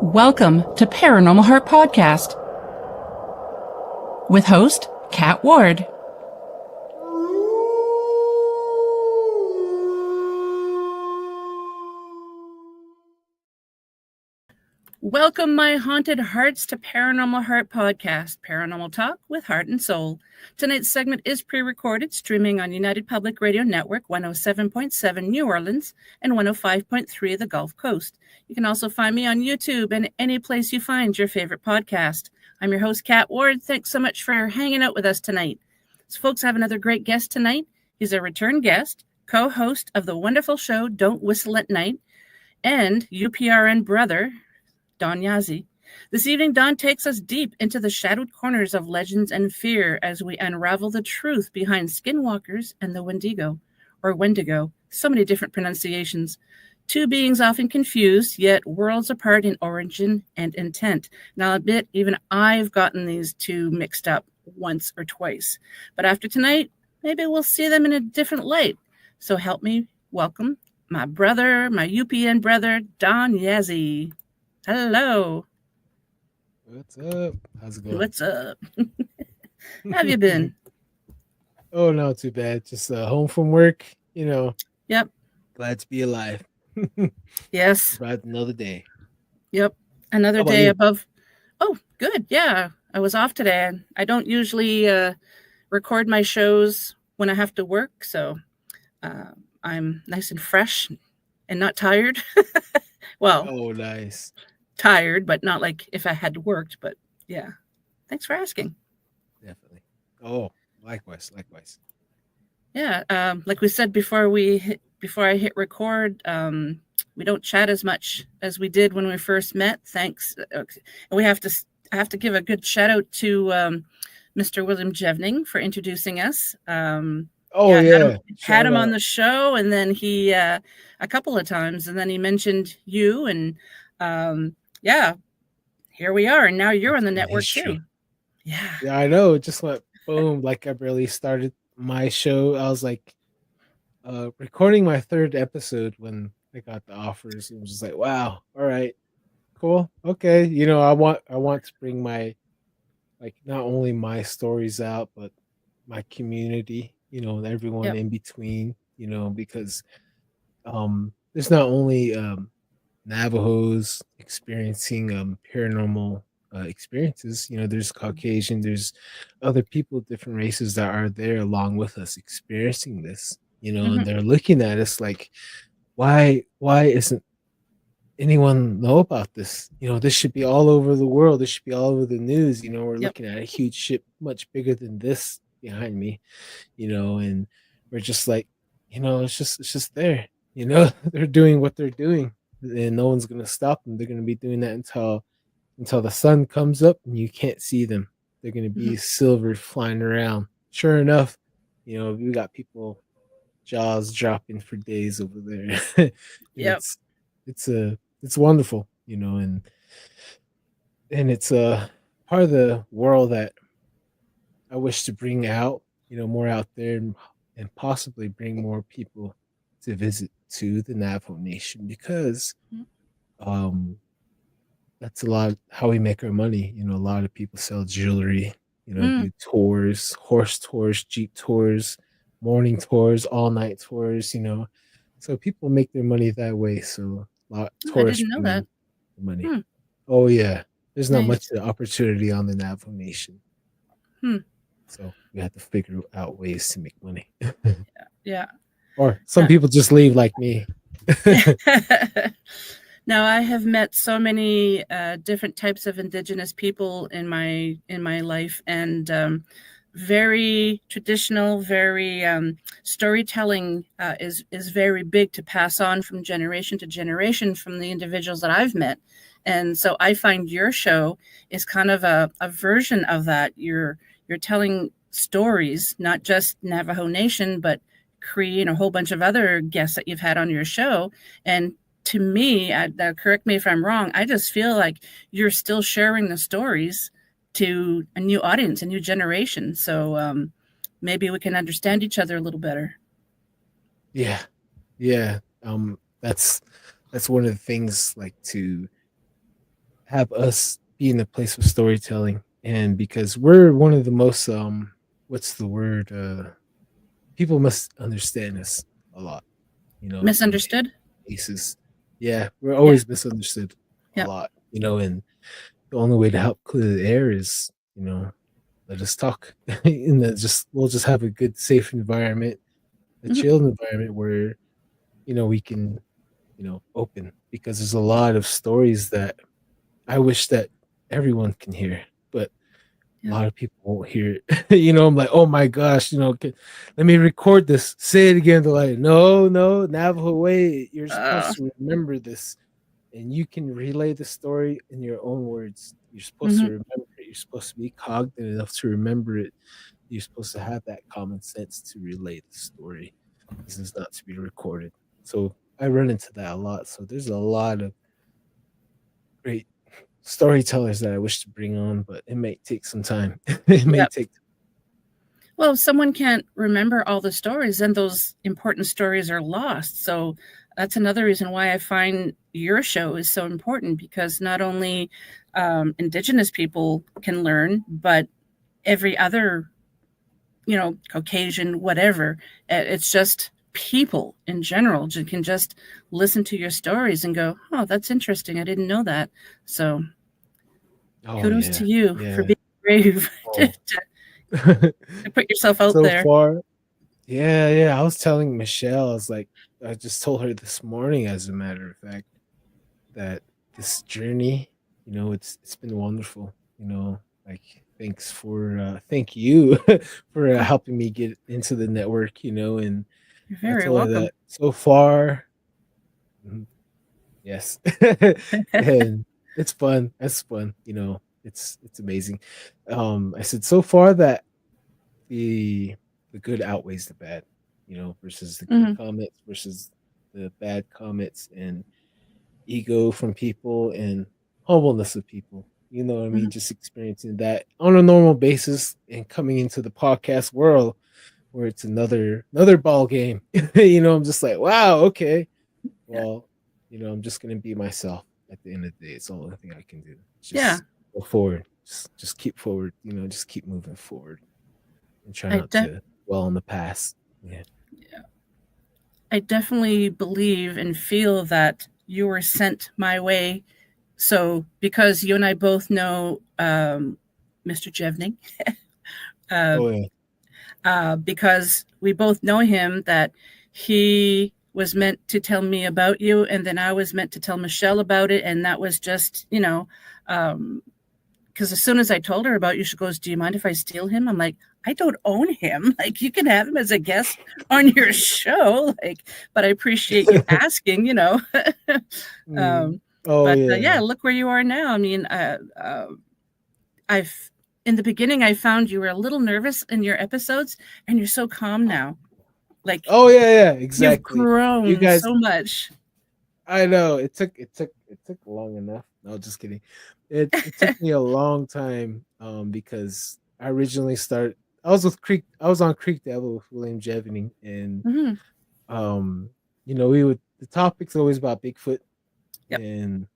Welcome to Paranormal Heart Podcast with host Kat Ward. Welcome, my haunted hearts, to Paranormal Heart Podcast, Paranormal Talk with Heart and Soul. Tonight's segment is pre-recorded, streaming on United Public Radio Network 107.7 New Orleans and 105.3 the Gulf Coast. You can also find me on YouTube and any place you find your favorite podcast. I'm your host, Kat Ward. Thanks so much for hanging out with us tonight. So, folks, I have another great guest tonight. He's a return guest, co-host of the wonderful show Don't Whistle at Night, and UPRN brother, Don Yazzie. This evening, Don takes us deep into the shadowed corners of legends and fear as we unravel the truth behind Skinwalkers and the Wendigo, or Wendigo, so many different pronunciations. Two beings often confused, yet worlds apart in origin and intent. Now, I'll admit, even I've gotten these two mixed up once or twice. But after tonight, maybe we'll see them in a different light. So help me welcome my brother, my UPN brother, Don Yazzie. Hello. What's up? How's it going? What's up? How have you been? Oh, not too bad. Just home from work, you know. Yep. Glad to be alive. Yes. About another day. Yep. Another How about day you? above. Oh, good. Yeah. I was off today. I don't usually record my shows when I have to work, so I'm nice and fresh and not tired. Well, Oh, nice. tired, but not like if I had worked, but yeah. Thanks for asking. Definitely. Oh, likewise. Yeah, like we said before I hit record, we don't chat as much as we did when we first met. Thanks. And I have to give a good shout out to Mr. William Jevning for introducing us. Oh, yeah. Had him Shout on out. the show, and then he a couple of times, and then he mentioned you, and yeah, here we are, and now you're on the network History. too. Yeah. Yeah, I know. It just went boom. Like I barely started my show. I was like recording my third episode when I got the offers. It was just like, wow, all right, cool. Okay. You know, I want to bring my, like, not only my stories out, but my community, you know, and everyone Yep. in between, you know, because there's not only Navajos experiencing paranormal experiences, you know, there's Caucasian, there's other people, different races that are there along with us experiencing this, you know, and Mhm. they're looking at us like, why isn't anyone know about this? You know, this should be all over the world. This should be all over the news. You know, we're Yep. looking at a huge ship much bigger than this behind me, you know, and we're just like, you know, it's just there. You know, they're doing what they're doing, and no one's gonna stop them. They're gonna be doing that until the sun comes up and you can't see them. They're gonna Mhm. be silver flying around. Sure enough, you know, we got people jaws dropping for days over there. And Yep. it's wonderful, you know, and it's a part of the world that I wish to bring out, you know, more out there, and possibly bring more people to visit to the Navajo Nation, because Mhm. um that's a lot how we make our money. You know, a lot of people sell jewelry, you know, Mm. do tours, horse tours, jeep tours, morning tours, all night tours, you know. So people make their money that way. So a lot I tourists didn't know that. bring money. Hmm. Oh yeah. There's not Nice. much opportunity on the Navajo Nation. Hmm. So we have to figure out ways to make money. Yeah. Or some No. people just leave like me. Now, I have met so many different types of indigenous people in my life, and very traditional, very storytelling is very big to pass on from generation to generation from the individuals that I've met. And so I find your show is kind of a version of that. You're telling stories, not just Navajo Nation, but Cree and a whole bunch of other guests that you've had on your show. And to me, correct me if I'm wrong, I just feel like you're still sharing the stories to a new audience, a new generation. So maybe we can understand each other a little better. Yeah. Yeah. That's one of the things, like, to have us be in the place of storytelling, and because we're one of the most what's the word, people must understand us a lot, in many Misunderstood? cases. Yeah, we're Yeah. always misunderstood a Yep. lot, and the only way to help clear the air is, let us talk. And then we'll just have a good, safe environment, a Mhm. chilled environment where, we can, open, because there's a lot of stories that I wish that everyone can hear, but a Yep. lot of people won't hear it. I'm like, oh my gosh, let me record this. Say it again. They're like, no, no, Navajo way. You're Uh, supposed to remember this, and you can relay the story in your own words. You're supposed to mhm. remember it. You're supposed to be cognizant enough to remember it. You're supposed to have that common sense to relay the story. This is not to be recorded. So I run into that a lot. So there's a lot of great storytellers that I wish to bring on, but it may take some time. It may Yep. take. Well, if someone can't remember all the stories, then those important stories are lost. So that's another reason why I find your show is so important, because not only Indigenous people can learn, but every other, Caucasian, whatever. It's just people in general can just listen to your stories and go, oh, that's interesting. I didn't know that. So Oh kudos to yeah, you for yeah. being brave to, Oh, to put yourself out so there. far, yeah, yeah. I was telling Michelle, I was like, I just told her this morning, as a matter of fact, that this journey, it's been wonderful. Like, thank you for Oh, helping me get into the network. And you're I very told her welcome. that so far. Mhm. Yes. And it's fun. It's fun. It's amazing. I said so far that the the good outweighs the bad, versus the good Hmm. comments versus the bad comments, and ego from people and humbleness of people. You know what I mean? Hmm. Just experiencing that on a normal basis and coming into the podcast world where it's another ball game. I'm just like, wow, okay. Yeah. Well, I'm just gonna be myself at the end of the day. It's the only thing I can do. Yeah. Just go forward. Just keep forward. Just keep moving forward and try I not de- to dwell on the past. Yeah. I definitely believe and feel that you were sent my way. So because you and I both know Mr. Jevning, uh, Oh yeah. because we both know him, that he was meant to tell me about you, and then I was meant to tell Michelle about it, and that was just, because as soon as I told her about you, she goes, "Do you mind if I steal him?" I'm like, "I don't own him. Like, you can have him as a guest on your show. Like, but I appreciate you asking, Mm. um, Oh but yeah, yeah. look where you are now. I mean, I've in the beginning, I found you were a little nervous in your episodes, and you're so calm now. Like, Oh yeah, yeah, you've exactly. You grown guys, so much. I know it took long enough. No, just kidding. It took me a long time, because I originally started. I was on Creek Devil with William Jevning, and Hmm. um, the topic's always about Bigfoot, Yep. and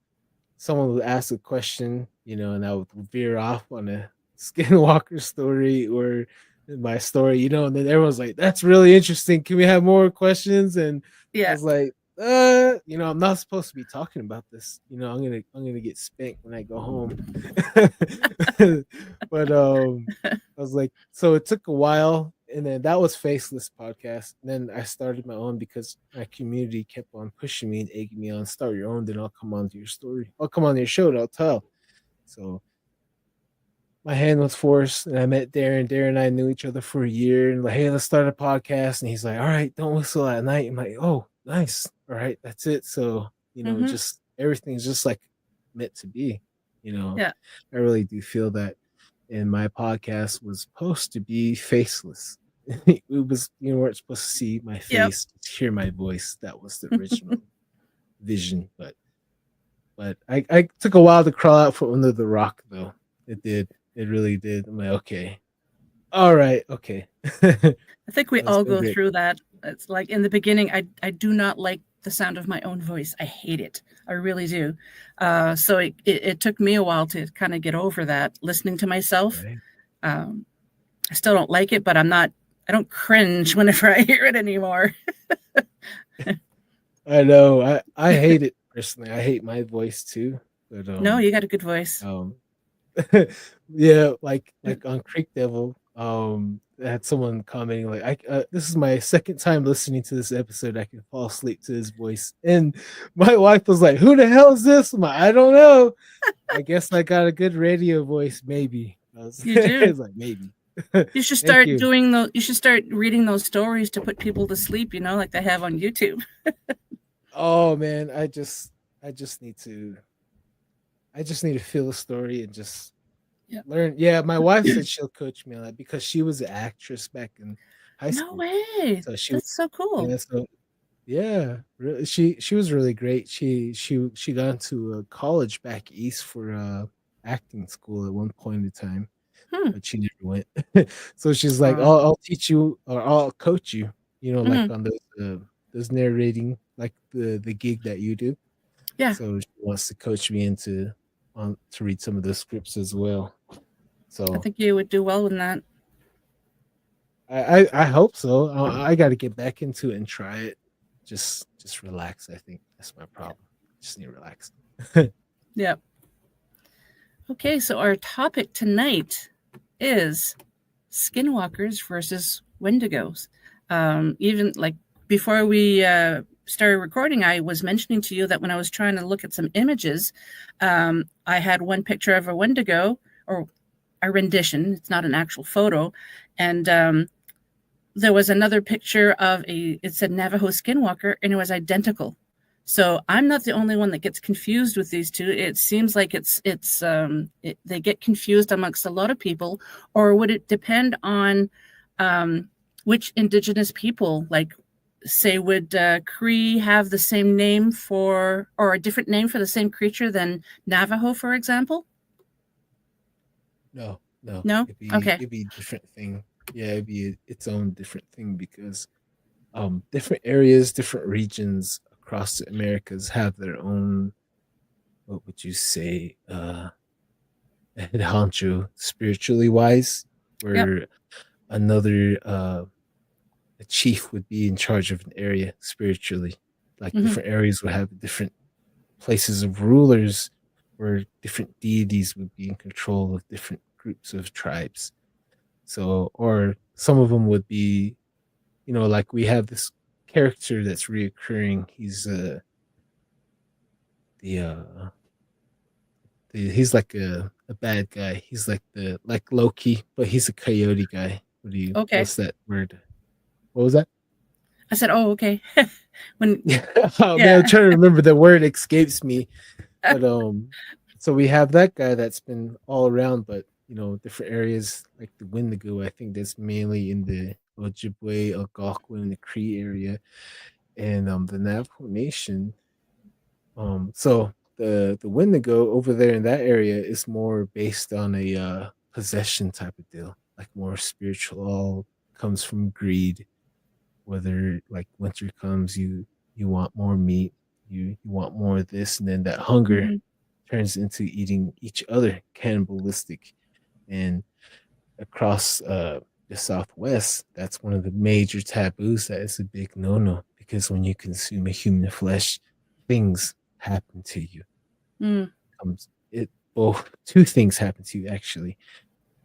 someone would ask a question, and I would veer off on a Skinwalker story or my story, and then everyone's like, "That's really interesting. Can we have more questions?" And I Yeah. was like, I'm not supposed to be talking about this. I'm gonna get spanked when I go home." But I was like, so it took a while, and then that was Faceless podcast. And then I started my own because my community kept on pushing me and egging me on. Start your own, then I'll come on to your story. I'll come on your show and I'll tell. So my hand was forced, and I met Darren. Darren and I knew each other for a year, and like, hey, let's start a podcast. And he's like, all right, don't whistle at night. I'm like, oh, nice. All right, that's it. So Hmm. just everything's just like meant to be. You know, Yeah. I really do feel that. And my podcast was supposed to be faceless. It was, you weren't supposed to see my Yep. face, hear my voice. That was the original vision. But I took a while to crawl out from under the rock, though. It did. It really did. I'm like, okay, all right, okay. I think we That's all been go great. through that. It's like in the beginning, I do not like the sound of my own voice. I hate it. I really do. So it took me a while to kind of get over that, listening to myself. Right. I still don't like it, but I don't cringe whenever I hear it anymore. I know. I hate it personally. I hate my voice too. But No, you got a good voice. um yeah, like on Creek Devil, I had someone commenting like, this is my second time listening to this episode. I can fall asleep to his voice, and my wife was like, "Who the hell is this?" I'm like, "I don't know. I guess I got a good radio voice, maybe." You do. It's like maybe. You should Thank start you. doing those. You should start reading those stories to put people to sleep. You know, like they have on YouTube. Oh man, I just need to feel a story and just Yeah. learn. Yeah, my wife said she'll coach me on that because she was an actress back in high No school. way. So she That's so cool. yeah, so yeah, really, she was really great. She got into a college back east for acting school at one point in time, Hmm. but she never went. So she's like, Uh, I'll teach you or I'll coach you, like mm-hmm. on those narrating, like the gig that you do. Yeah, So she wants to coach me into on to read some of the scripts as well. I So think you would do well in that. I hope so. I got to get back into it and try it. Just relax. I think that's my problem. Just need to relax. Yeah. Okay, so our topic tonight is Skinwalkers versus Wendigos. Even like before we started recording, I was mentioning to you that when I was trying to look at some images, I had one picture of a Wendigo or a rendition. It's not an actual photo, and there was another picture of it said Navajo Skinwalker, and it was identical. So I'm not the only one that gets confused with these two. It seems like they get confused amongst a lot of people. Or would it depend on which indigenous people, like say, would Cree have the same name or a different name for the same creature than Navajo, for example? No, no, No? Okay. it'd be a different thing. Yeah, it'd be its own different thing because different areas, different regions across the Americas have their own, what would you say, head honcho spiritually wise, Yep. where another a chief would be in charge of an area spiritually. Like Mm-hmm. different areas would have different places of rulers where different deities would be in control of different groups of tribes. So, or some of them would be, like we have this character that's reoccurring. He's the he's like a bad guy. He's like the like Loki, but he's a coyote guy. Okay. What's that word? What was that? I said, oh, okay. When, Yeah. Oh man, yeah. I'm trying to remember the word escapes me. But so we have that guy that's been all around, but different areas like the Wendigo, I think that's mainly in the Ojibwe, Algonquin, the Cree area, and the Navajo Nation. So the Wendigo over there in that area is more based on a possession type of deal, like more spiritual, all comes from greed. Whether like winter comes, you want more meat, you want more of this, and then that hunger Mm-hmm. turns into eating each other, cannibalistic. And across the Southwest, that's one of the major taboos. That is a big no-no because when you consume a human flesh, things happen to you. Mm. It both two things happen to you actually.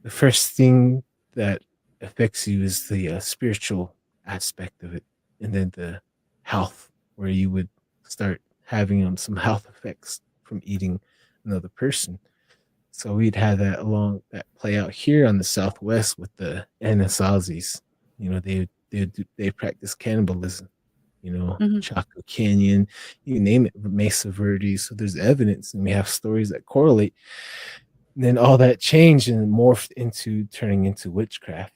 The first thing that affects you is the spiritual aspect of it, and then the health, where you would start having some health effects from eating another person. So we'd have that play out here on the Southwest with the Anasazis. They practice cannibalism. Mm-hmm. Chaco Canyon, you name it, Mesa Verde. So there's evidence, and we have stories that correlate. And then all that changed and morphed into turning into witchcraft,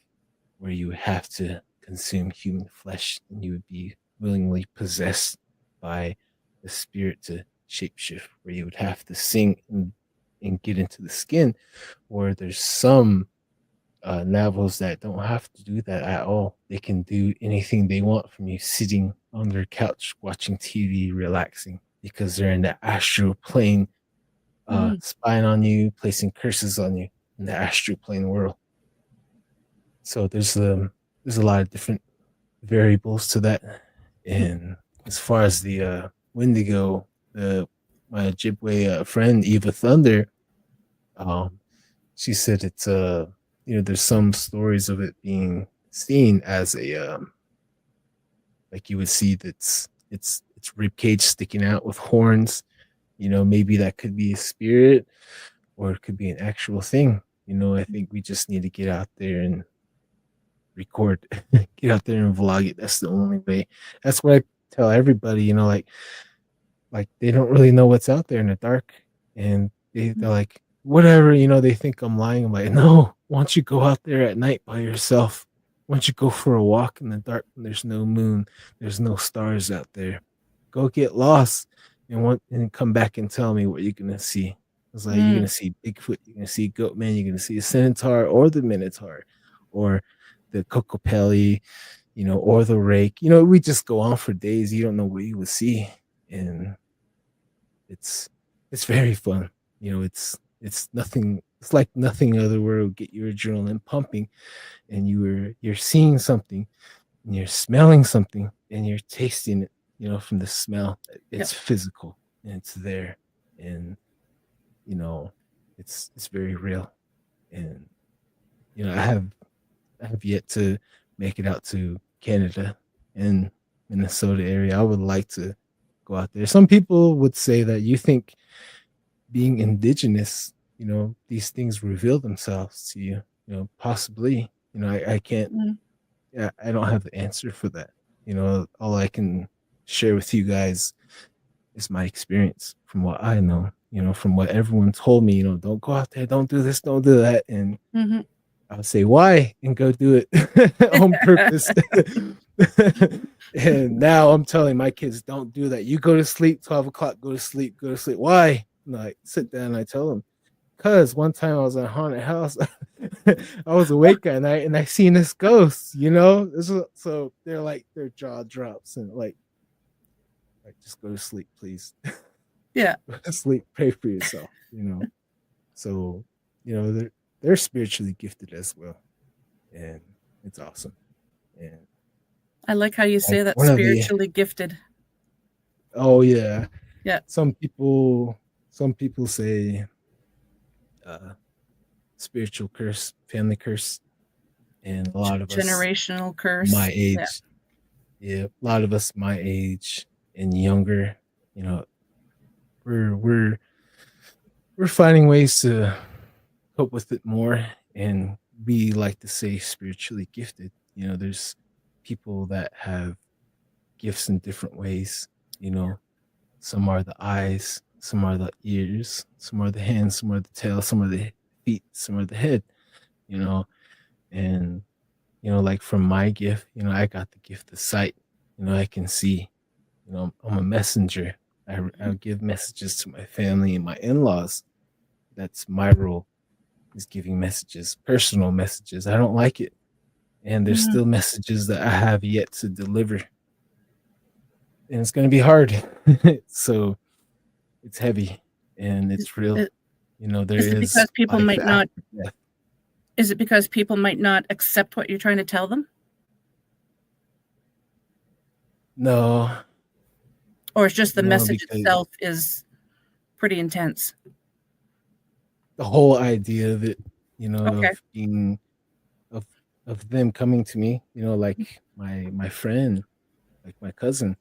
where you would have to consume human flesh and you would be willingly possessed by the spirit to shapeshift, where you would have to sing and get into the skin. Where there's some Navajos that don't have to do that at all. They can do anything they want from you sitting on their couch watching TV, relaxing because they're in the astral plane, Mm. spying on you, placing curses on you in the astral plane world. So there's a lot of different variables to that. And as far as the Wendigo, the my Ojibwe friend Eva Thunder, um, she said it's there's some stories of it being seen as a like you would see that's it's rib cage sticking out with horns. Maybe that could be a spirit or it could be an actual thing. I think we just need to get out there and record, get out there and vlog it. That's the only way. That's what I tell everybody. Like they don't really know what's out there in the dark, and they're like, whatever. They think I'm lying. I'm like, no. Why don't you go out there at night by yourself? Why don't you go for a walk in the dark when there's no moon, there's no stars out there? Go get lost and come back and tell me what you're gonna see. It's like you're gonna see Bigfoot, you're gonna see Goatman, you're gonna see a Centaur or the Minotaur, or the Kokopelli, or the Rake. We just go on for days. You don't know what you will see, and it's very fun. It's nothing. It's like nothing other where it'll get your adrenaline pumping, and you're seeing something, and you're smelling something, and you're tasting it. From the smell, it's physical and it's there, and it's very real. And I have yet to make it out to Canada and Minnesota area. I would like to go out there. Some people would say that you think being indigenous, these things reveal themselves to you, possibly. I can't, yeah, I don't have the answer for that. All I can share with you guys is my experience from what I know, from what everyone told me, don't go out there, don't do this, don't do that. And I would say why and go do it on purpose. And now I'm telling my kids, don't do that. You go to sleep, 12 o'clock, go to sleep, go to sleep. Why? And I sit down and I tell them, because one time I was in a haunted house. I was awake at night and I seen this ghost, So they're like, their jaw drops and like just go to sleep, please. Yeah. Go to sleep, pray for yourself, So, they're spiritually gifted as well. And it's awesome. And I like how you say that, one of the spiritually gifted. oh yeah. Yeah. Some people say spiritual curse, family curse, and a lot of us generational curse. my age. Yeah, a lot of us my age and younger, we're finding ways to cope with it more, and we like to say spiritually gifted. There's people that have gifts in different ways. Some are the eyes, some are the ears, some are the hands, some are the tail, some are the feet, some are the head. And like from my gift, I got the gift of sight. I can see. I'm a messenger. I give messages to my family and my in-laws. That's my role, is giving messages, personal messages. I don't like it. And there's still messages that I have yet to deliver. And it's going to be hard. So it's heavy and it's real. There is because people might not. Is it because people might not accept what you're trying to tell them? No. Or it's just the message itself is pretty intense. The whole idea of it, of being of them coming to me, like my friend, like my cousin.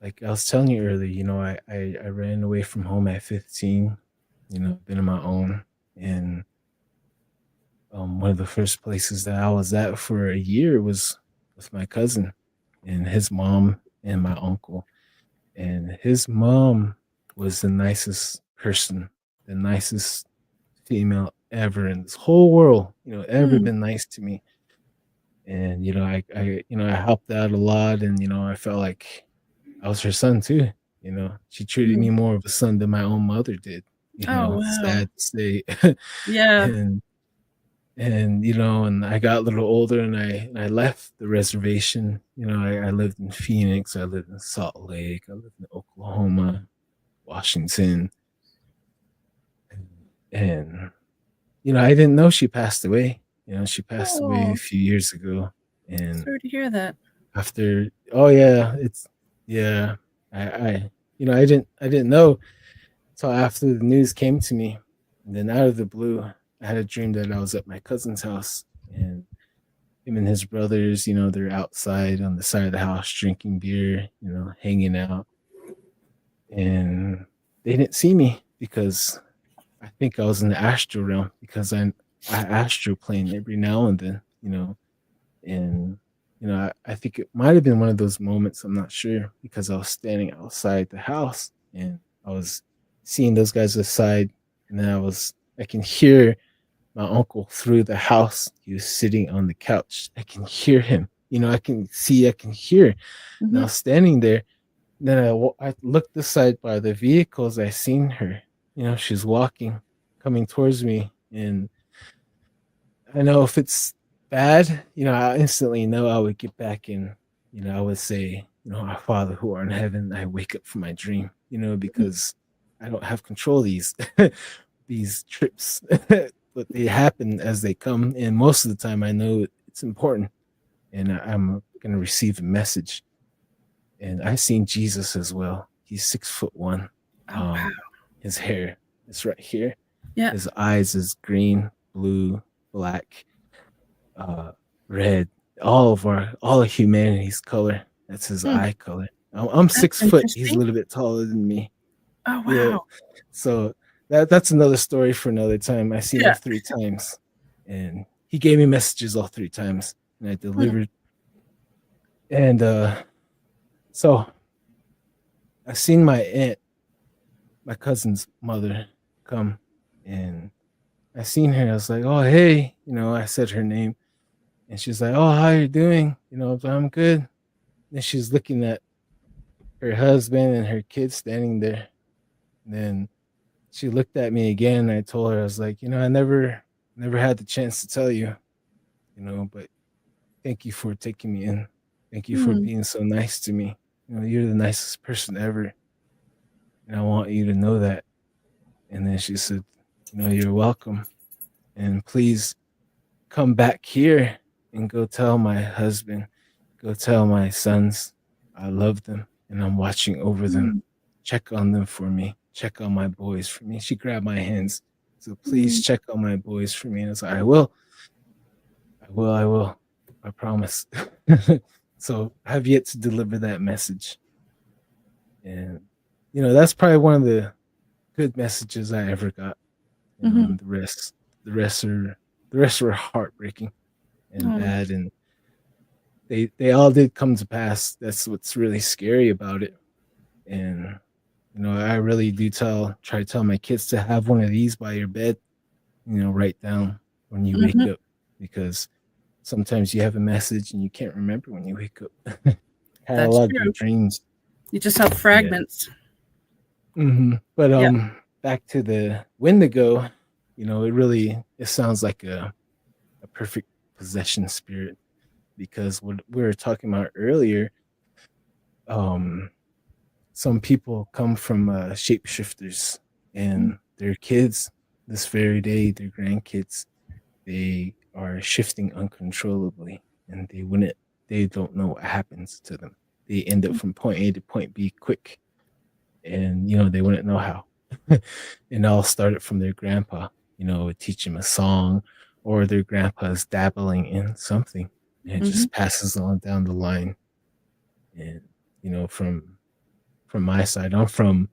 Like I was telling you earlier, I ran away from home at 15, been on my own. And one of the first places that I was at for a year was with my cousin and his mom and my uncle. And his mom was the nicest person, the nicest female ever in this whole world, ever been nice to me. And I helped out a lot, and I felt like I was her son too. She treated me more of a son than my own mother did. Wow. Sad to say. Yeah. And And and I got a little older, and I left the reservation. I lived in Phoenix, I lived in Salt Lake, I lived in Oklahoma, Washington, and I didn't know she passed away. She passed away a Oh, few years ago. And sorry to hear that. after, oh yeah, yeah, I didn't know until after the news came to me. And then out of the blue, I had a dream that I was at my cousin's house, and him and his brothers, they're outside on the side of the house drinking beer, hanging out. And they didn't see me because I think I was in the astral realm, because I astral plane every now and then, and I think it might have been one of those moments. I'm not sure, because I was standing outside the house, and I was seeing those guys aside, and then I can hear my uncle through the house. He was sitting on the couch. I can hear him. I can see, I can hear. And I Mm-hmm. was standing there. Then I looked aside by the vehicles. I seen her. She's walking, coming towards me. And I know if it's bad, I instantly know I would get back in. I would say, our Father who art in heaven, I wake up from my dream, because I don't have control of these trips, but they happen as they come. And most of the time, I know it's important, and I'm going to receive a message. And I seen Jesus as well. He's 6'1". Oh, wow. His hair is right here. Yeah. His eyes is green, blue, black, uh, red. All of humanity's color. That's his Hmm. eye color. I'm That's 6 foot. He's a interesting. little bit taller than me. Oh, Yeah. wow. So that's another story for another time. I seen him Yeah. 3 times, and he gave me messages all 3 times, and I Hmm. delivered. And so I seen my aunt, my cousin's mother, come, and I seen her. I was like, "Oh, hey," I said her name, and she's like, "Oh, how you doing?" I'm good. And she's looking at her husband and her kids standing there. And then she looked at me again, and I told her, I was like, I never had the chance to tell you, but thank you for taking me in. Thank you for Hmm. being so nice to me. You're the nicest person ever. And I want you to know that. And then she said, you're welcome. And please come back here and go tell my husband, go tell my sons I love them and I'm watching over them. Hmm. Check on them for me. Check on my boys for me. She grabbed my hands. So Hmm. please check on my boys for me. And I was like, I will. I will. I will. I promise. So I have yet to deliver that message. And that's probably one of the good messages I ever got. Hmm. And the rest were heartbreaking and Oh, bad, and they all did come to pass. That's what's really scary about it. And I really do try to tell my kids to have one of these by your bed, write down when you wake hmm. up, because sometimes you have a message and you can't remember when you wake up. Had a That's lot of good true. dreams. You just have Yeah. fragments. But Yeah. back to the Wendigo, it sounds like a perfect possession spirit, because what we were talking about earlier, um some people come from shapeshifters, and their kids, this very day, their grandkids, they are shifting uncontrollably, and they don't know what happens to them. They end up from point A to point B quick, and they wouldn't know how. And all started from their grandpa, would teach them a song, or their grandpa is dabbling in something, and it Hmm. just passes on down the line. And from my side, I'm from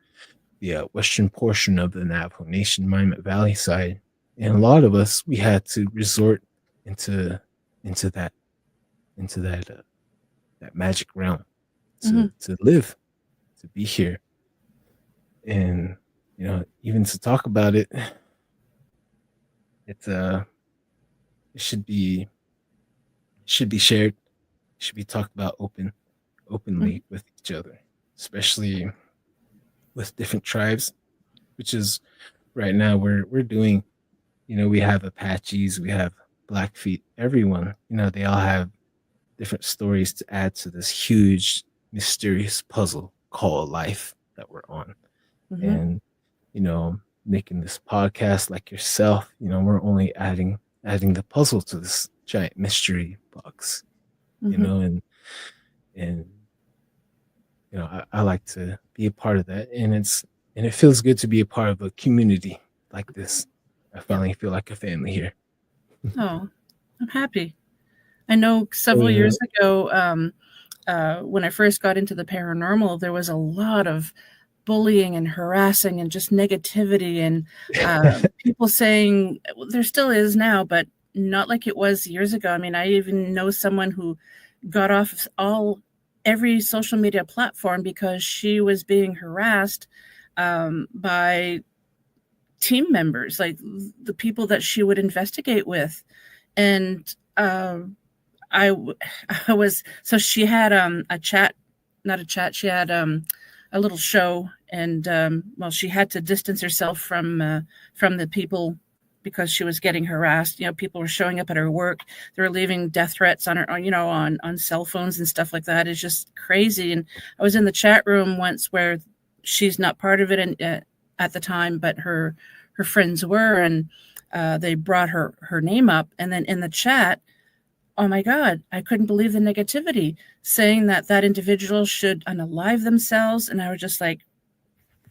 the western portion of the Navajo Nation, Willamette Valley side, and a lot of us, we had to resort into into that that magic realm Hmm. to live, to be here, and even to talk about it. It's it should be shared, should be talked about openly with each other, especially with different tribes, which is right now we're doing. We have Apaches, we have Blackfeet, everyone, they all have different stories to add to this huge, mysterious puzzle called life that we're on. Mm-hmm. And, you know, making this podcast like yourself, we're only adding the puzzle to this giant mystery box, Mm-hmm. And I like to be a part of that. And it feels good to be a part of a community like this. I Yeah. finally feel like a family here. Oh, I'm happy. I know several years ago, when I first got into the paranormal, there was a lot of bullying and harassing and just negativity and people saying, well, there still is now, but not like it was years ago. I mean, I even know someone who got off every social media platform because she was being harassed by team members, like the people that she would investigate with. And I was, so she had a chat, not a chat, she had a little show, and well, she had to distance herself from the people because she was getting harassed. People were showing up at her work. They were leaving death threats on her, on cell phones and stuff like that. It's just crazy. And I was in the chat room once where she's not part of it, and at the time, but her friends were, and they brought her name up, and then in the chat, oh my God, I couldn't believe the negativity, saying that individual should unalive themselves. And I was just like,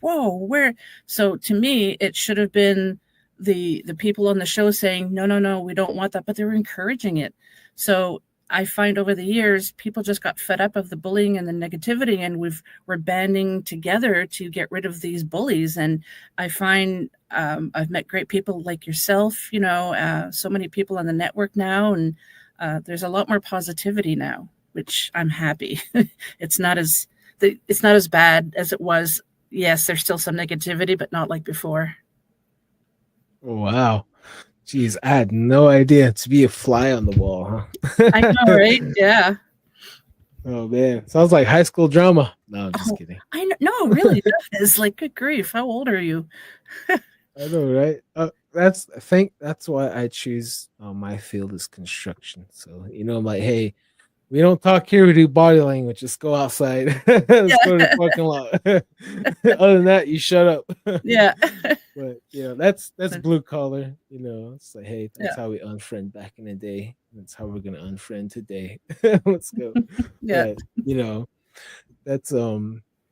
whoa, where? So to me, it should have been the people on the show saying, no, we don't want that, but they were encouraging it. So I find over the years, people just got fed up of the bullying and the negativity, and we're banding together to get rid of these bullies. And I find I've met great people like yourself, so many people on the network now, and there's a lot more positivity now, which I'm happy. It's not as bad as it was. Yes, there's still some negativity, but not like before. Wow. Jeez, I had no idea to be a fly on the wall, huh? I know, right? Yeah. Oh man, sounds like high school drama. No, I'm just kidding. I know. No, really does. Like, good grief. How old are you? I know, right? I think that's why I choose my field is construction. So I'm like, hey, we don't talk here. We do body language. Just go outside. Let's go to the parking lot. Other than that, you shut up. Yeah. But that's blue collar. It's like, hey, that's Yeah. how we unfriend back in the day. That's how we're gonna unfriend today. Let's go. Yeah. But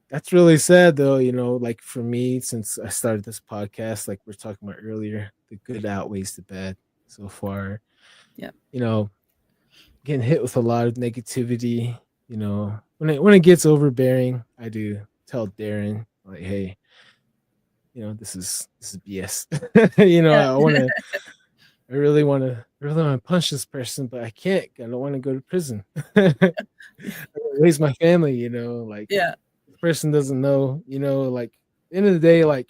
that's really sad though. Like for me, since I started this podcast, like we're talking about earlier, the good outweighs the bad so far. Yeah. Getting hit with a lot of negativity. When it gets overbearing, I do tell Darren like, hey, this is BS. I really want to punch this person, but I can't. I don't want to go to prison. I raise my family, like Yeah. the person doesn't know, like at the end of the day, like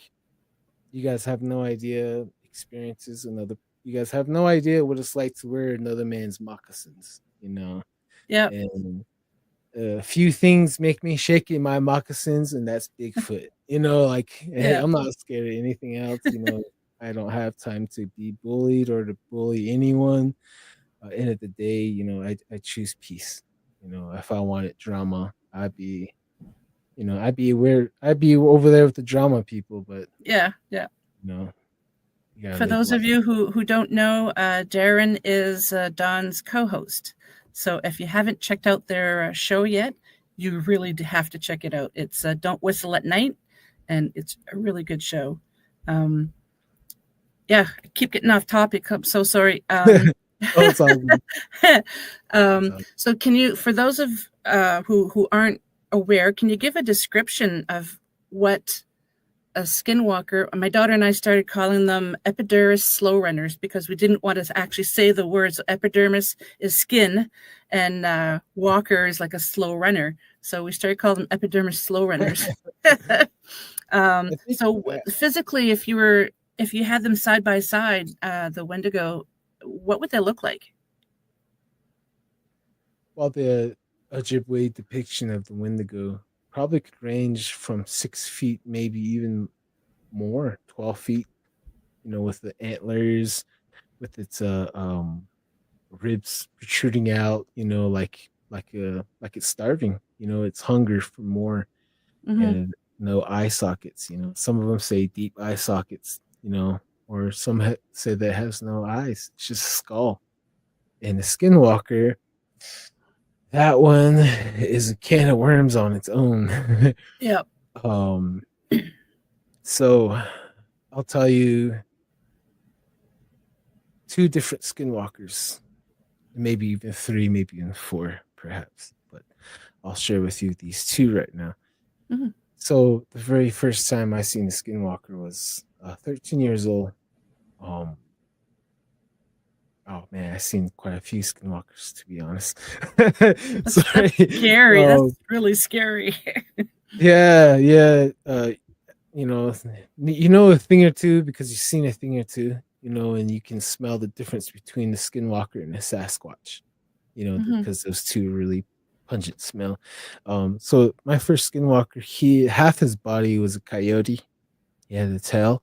you guys have no idea experiences you guys have no idea what it's like to wear another man's moccasins, Yeah. and a few things make me shake in my moccasins, and that's Bigfoot. Like, hey, Yeah. I'm not scared of anything else. I don't have time to be bullied or to bully anyone. End of the day, I choose peace. If I wanted drama, I'd be over there with the drama people. But Yeah. Yeah. You gotta For live those life. of you who don't know, Darren is Don's co-host. So if you haven't checked out their show yet, you really have to check it out. It's Don't Whistle at Night, and it's a really good show. Yeah, I keep getting off topic. I'm so sorry. Oh, it's all good. So can you, for those of who aren't aware, can you give a description of what a skinwalker? My daughter and I started calling them epidermis slow runners because we didn't want to actually say the words. Epidermis is skin, and walker is like a slow runner. So we started calling them epidermis slow runners. So physically, if you had them side by side, the Wendigo, what would they look like? Well, the Ojibwe depiction of the Wendigo probably could range from 6 feet, maybe even more, 12 feet. With the antlers, with its ribs protruding out, like it's starving, it's hunger for more, Mm-hmm. and no eye sockets. Some of them say deep eye sockets, or some say that it has no eyes. It's just a skull. And the Skinwalker, that one is a can of worms on its own. Yep. um, so I'll tell you two different Skinwalkers, maybe even three, maybe even four, perhaps. But I'll share with you these two right now. Mm-hmm. So the very first time I seen a Skinwalker was 13 years old. Um, oh man, I seen quite a few Skinwalkers, to be honest. That's Sorry. scary. That's really scary. Yeah, yeah. You know, a thing or two because you've seen a thing or two, and you can smell the difference between the Skinwalker and the Sasquatch, Mm-hmm. because those two really pungent smell. So my first Skinwalker, half his body was a coyote. He had a tail,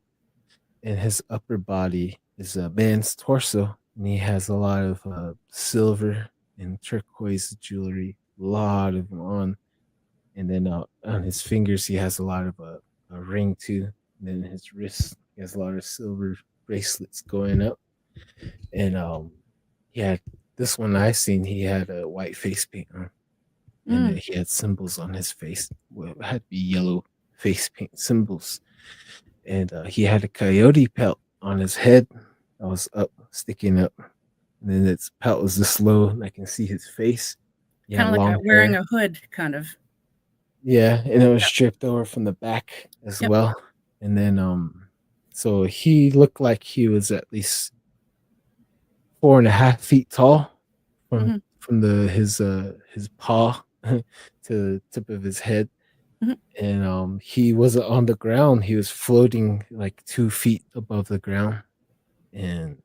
and his upper body is a man's torso, and he has a lot of silver and turquoise jewelry, a lot of them on. And then on his fingers, he has a lot of a ring too. And then his wrists, he has a lot of silver bracelets going up. And he had this one I seen. He had a white face paint on, and Mm. he had symbols on his face. Well, it had to be yellow face paint symbols. And he had a coyote pelt on his head that was up, sticking up. And then its pelt was this low, and I can see his face. He Kind had of like long wearing hair. a hood, kind of. Yeah, and it was Yep. stripped over from the back as Yep. well. And then so he looked like he was at least 4.5 feet tall from Mm-hmm. his paw to the tip of his head. Mm-hmm. And he wasn't on the ground, he was floating like 2 feet above the ground. And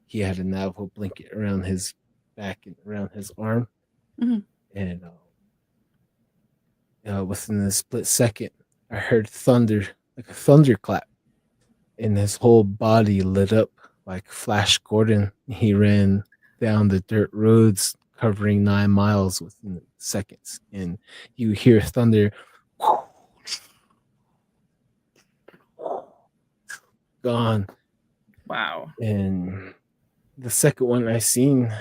he had a Navajo blanket around his back and around his arm. Mm-hmm. And within a split second, I heard thunder, like a thunderclap, and his whole body lit up like Flash Gordon. He ran down the dirt roads, covering 9 miles within seconds, and you hear thunder. Gone. Wow. And the second one I seen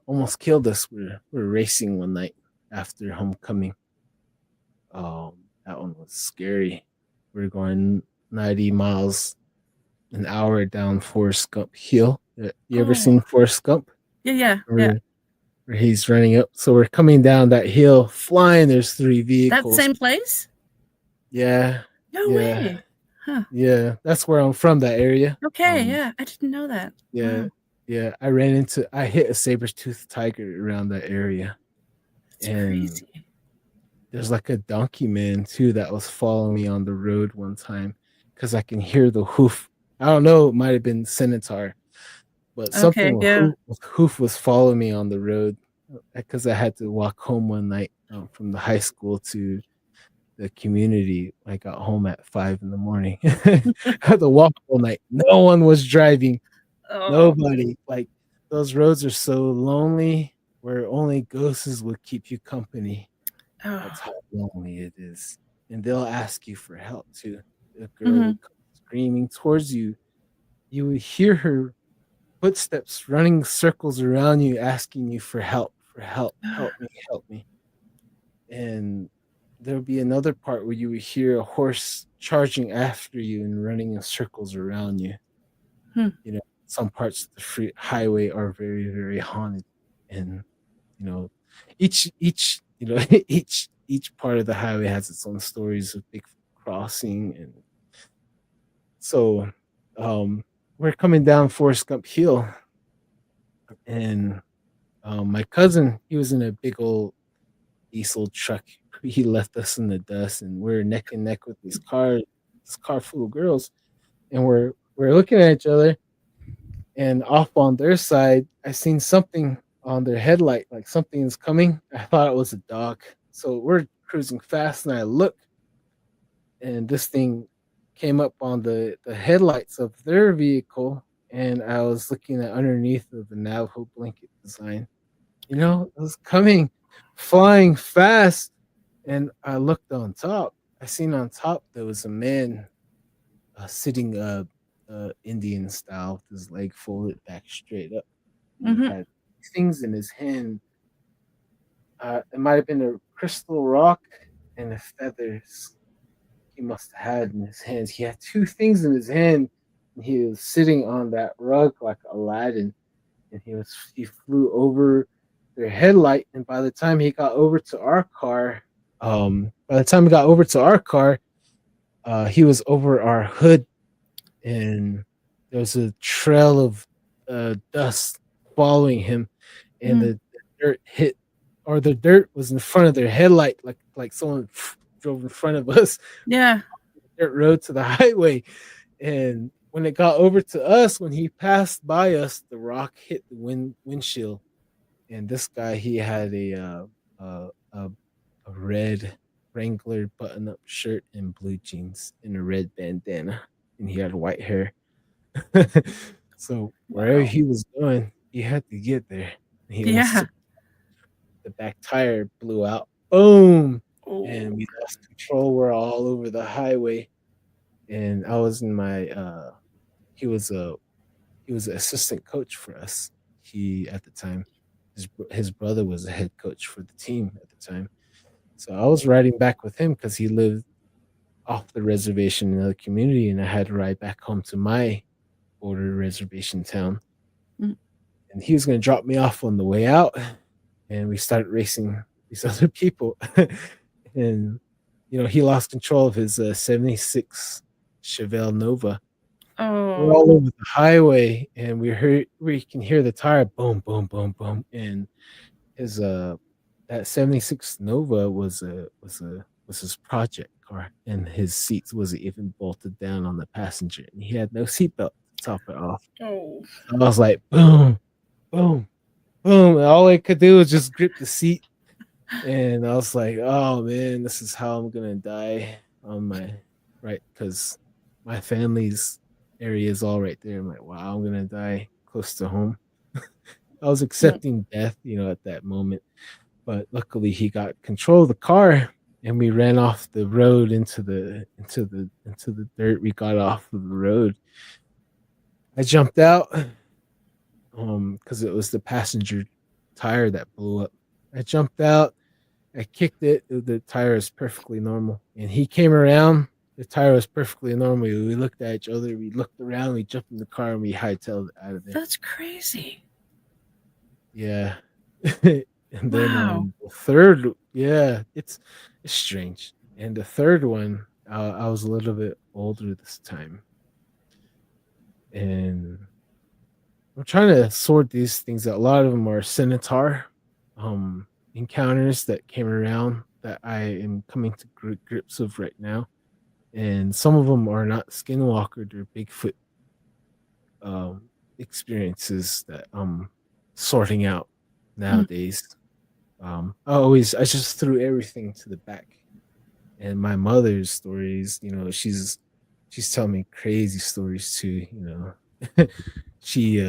almost killed us. We're racing one night after homecoming. That one was scary. We're going 90 miles an hour down Forrest Gump Hill. You ever Oh. seen Forrest Gump? Yeah. Yeah. Yeah. Where he's running up. So we're coming down that hill, flying. There's three That vehicles. same place? Yeah. No Yeah. way. Huh. Yeah. That's where I'm from, that area. Okay. Yeah. I didn't know that. Yeah. Wow. Yeah. I hit a saber-toothed tiger around that area. That's And crazy. there's like a donkey man too that was following me on the road one time because I can hear the hoof. I don't know, it might have been Centaur, but something Okay. Yeah. with hoof was following me on the road because I had to walk home one night from the high school to the community. I got home at 5 in the morning. I had to walk all night. No one was driving. Oh. Nobody. Like those roads are so lonely where only ghosts would keep you company. Oh. That's how lonely it is. And they'll ask you for help too. A girl Mm-hmm. would come screaming towards you. You would hear her footsteps running circles around you, asking you for help, help me. And there'll be another part where you would hear a horse charging after you and running in circles around you. Hmm. Some parts of the highway are very, very haunted. And each each part of the highway has its own stories of Bigfoot crossing. And so we're coming down Forrest Gump Hill, and my cousin, he was in a big old diesel truck. He left us in the dust, and we're neck and neck with this car full of girls, and we're looking at each other. And off on their side, I seen something on their headlight, like something is coming. I thought it was a dog. So we're cruising fast, and I look, and this thing came up on the headlights of their vehicle, and I was looking at underneath of the Navajo blanket design. You know, it was coming, flying fast, and I looked on top. I seen on top there was a man sitting Indian style with his leg folded back straight up. And he Mm-hmm. had things in his hand. It might have been a crystal rock and the feathers he must have had in his hands. He had two things in his hand, and he was sitting on that rug like Aladdin. And he flew over their headlight. And by the time he got over to our car, he was over our hood, and there was a trail of dust following him, and the dirt hit, or the dirt was in front of their headlight, like someone drove in front of us. Yeah. Dirt road to the highway, and when it got over to us, when he passed by us, the rock hit the windshield, and this guy he had a red Wrangler button-up shirt and blue jeans and a red bandana, and he had white hair. So wherever Wow. he was going, he had to get there. He almost Yeah. took the back tire blew out. Boom! And Oh. we lost control. We're all over the highway. And I was in my he was a he was an assistant coach for us. He at the time his brother was a head coach for the team at the time. So I was riding back with him because he lived off the reservation in another community, and I had to ride back home to my border reservation town. Mm. And he was going to drop me off on the way out, and we started racing these other people. And he lost control of his 76 Chevelle Nova. We're all Oh. over the highway, and we can hear the tire boom, boom, boom, boom, and his that 76 Nova was his project car, and his seats was even bolted down on the passenger, and he had no seatbelt to top it off. Oh. I was like, boom, boom, boom, and all I could do was just grip the seat, and I was like, oh man, this is how I'm gonna die on my right, because my family's area is all right there. I'm like, wow, I'm gonna die close to home. I was accepting death, at that moment. But luckily he got control of the car, and we ran off the road into the dirt. We got off of the road. I jumped out because it was the passenger tire that blew up. I jumped out, I kicked it, the tire is perfectly normal. And he came around, the tire was perfectly normal. We looked at each other, we looked around, we jumped in the car, and we hightailed it out of there. That's crazy. Yeah. And then Wow. the third, yeah, it's strange. And the third one, I was a little bit older this time, and I'm trying to sort these things out. A lot of them are Centaur encounters that came around that I am coming to grips with right now, and some of them are not Skinwalker; they're Bigfoot experiences that I'm sorting out nowadays. I just threw everything to the back. And my mother's stories, she's telling me crazy stories too. She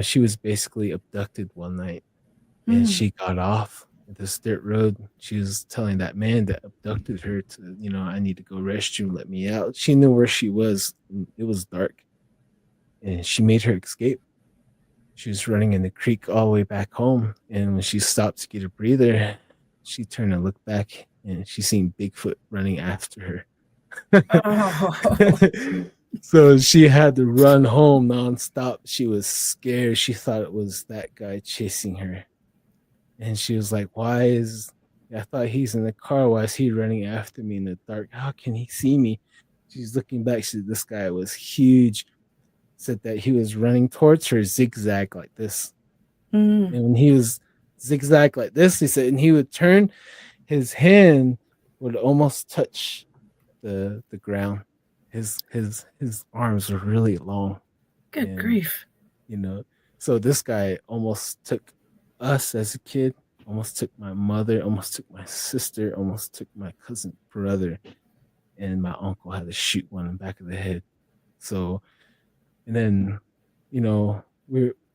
she was basically abducted one night, and she got off this dirt road. She was telling that man that abducted her I need to go restroom, let me out. She knew where she was. It was dark, and she made her escape. She was running in the creek all the way back home, and when she stopped to get a breather, she turned and looked back, and she seen Bigfoot running after her. Oh. So she had to run home nonstop. She was scared. She thought it was that guy chasing her, and she was like, I thought he's in the car. Why is he running after me in the dark? How can he see me?" She's looking back. She said, "This guy was huge." Said that he was running towards her zigzag like this. And when he was zigzag like this, he said, and he would turn, his hand would almost touch the ground. His arms were really long. Good And grief. So this guy almost took us as a kid, almost took my mother, almost took my sister, almost took my cousin brother, and my uncle had to shoot one in the back of the head. So And then,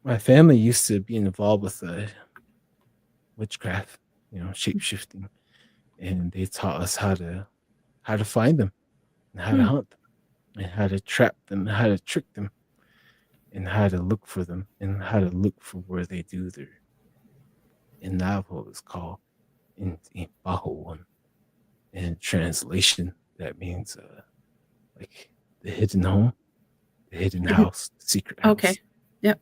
my family used to be involved with witchcraft, shape shifting, and they taught us how to find them, and how to Hmm. hunt them, and how to trap them, and how to trick them, and how to look for them, and how to look for where they do their. In Navajo, it's called in Bajo one. In translation, that means like the hidden home, the hidden house, the secret Okay. house. Yep.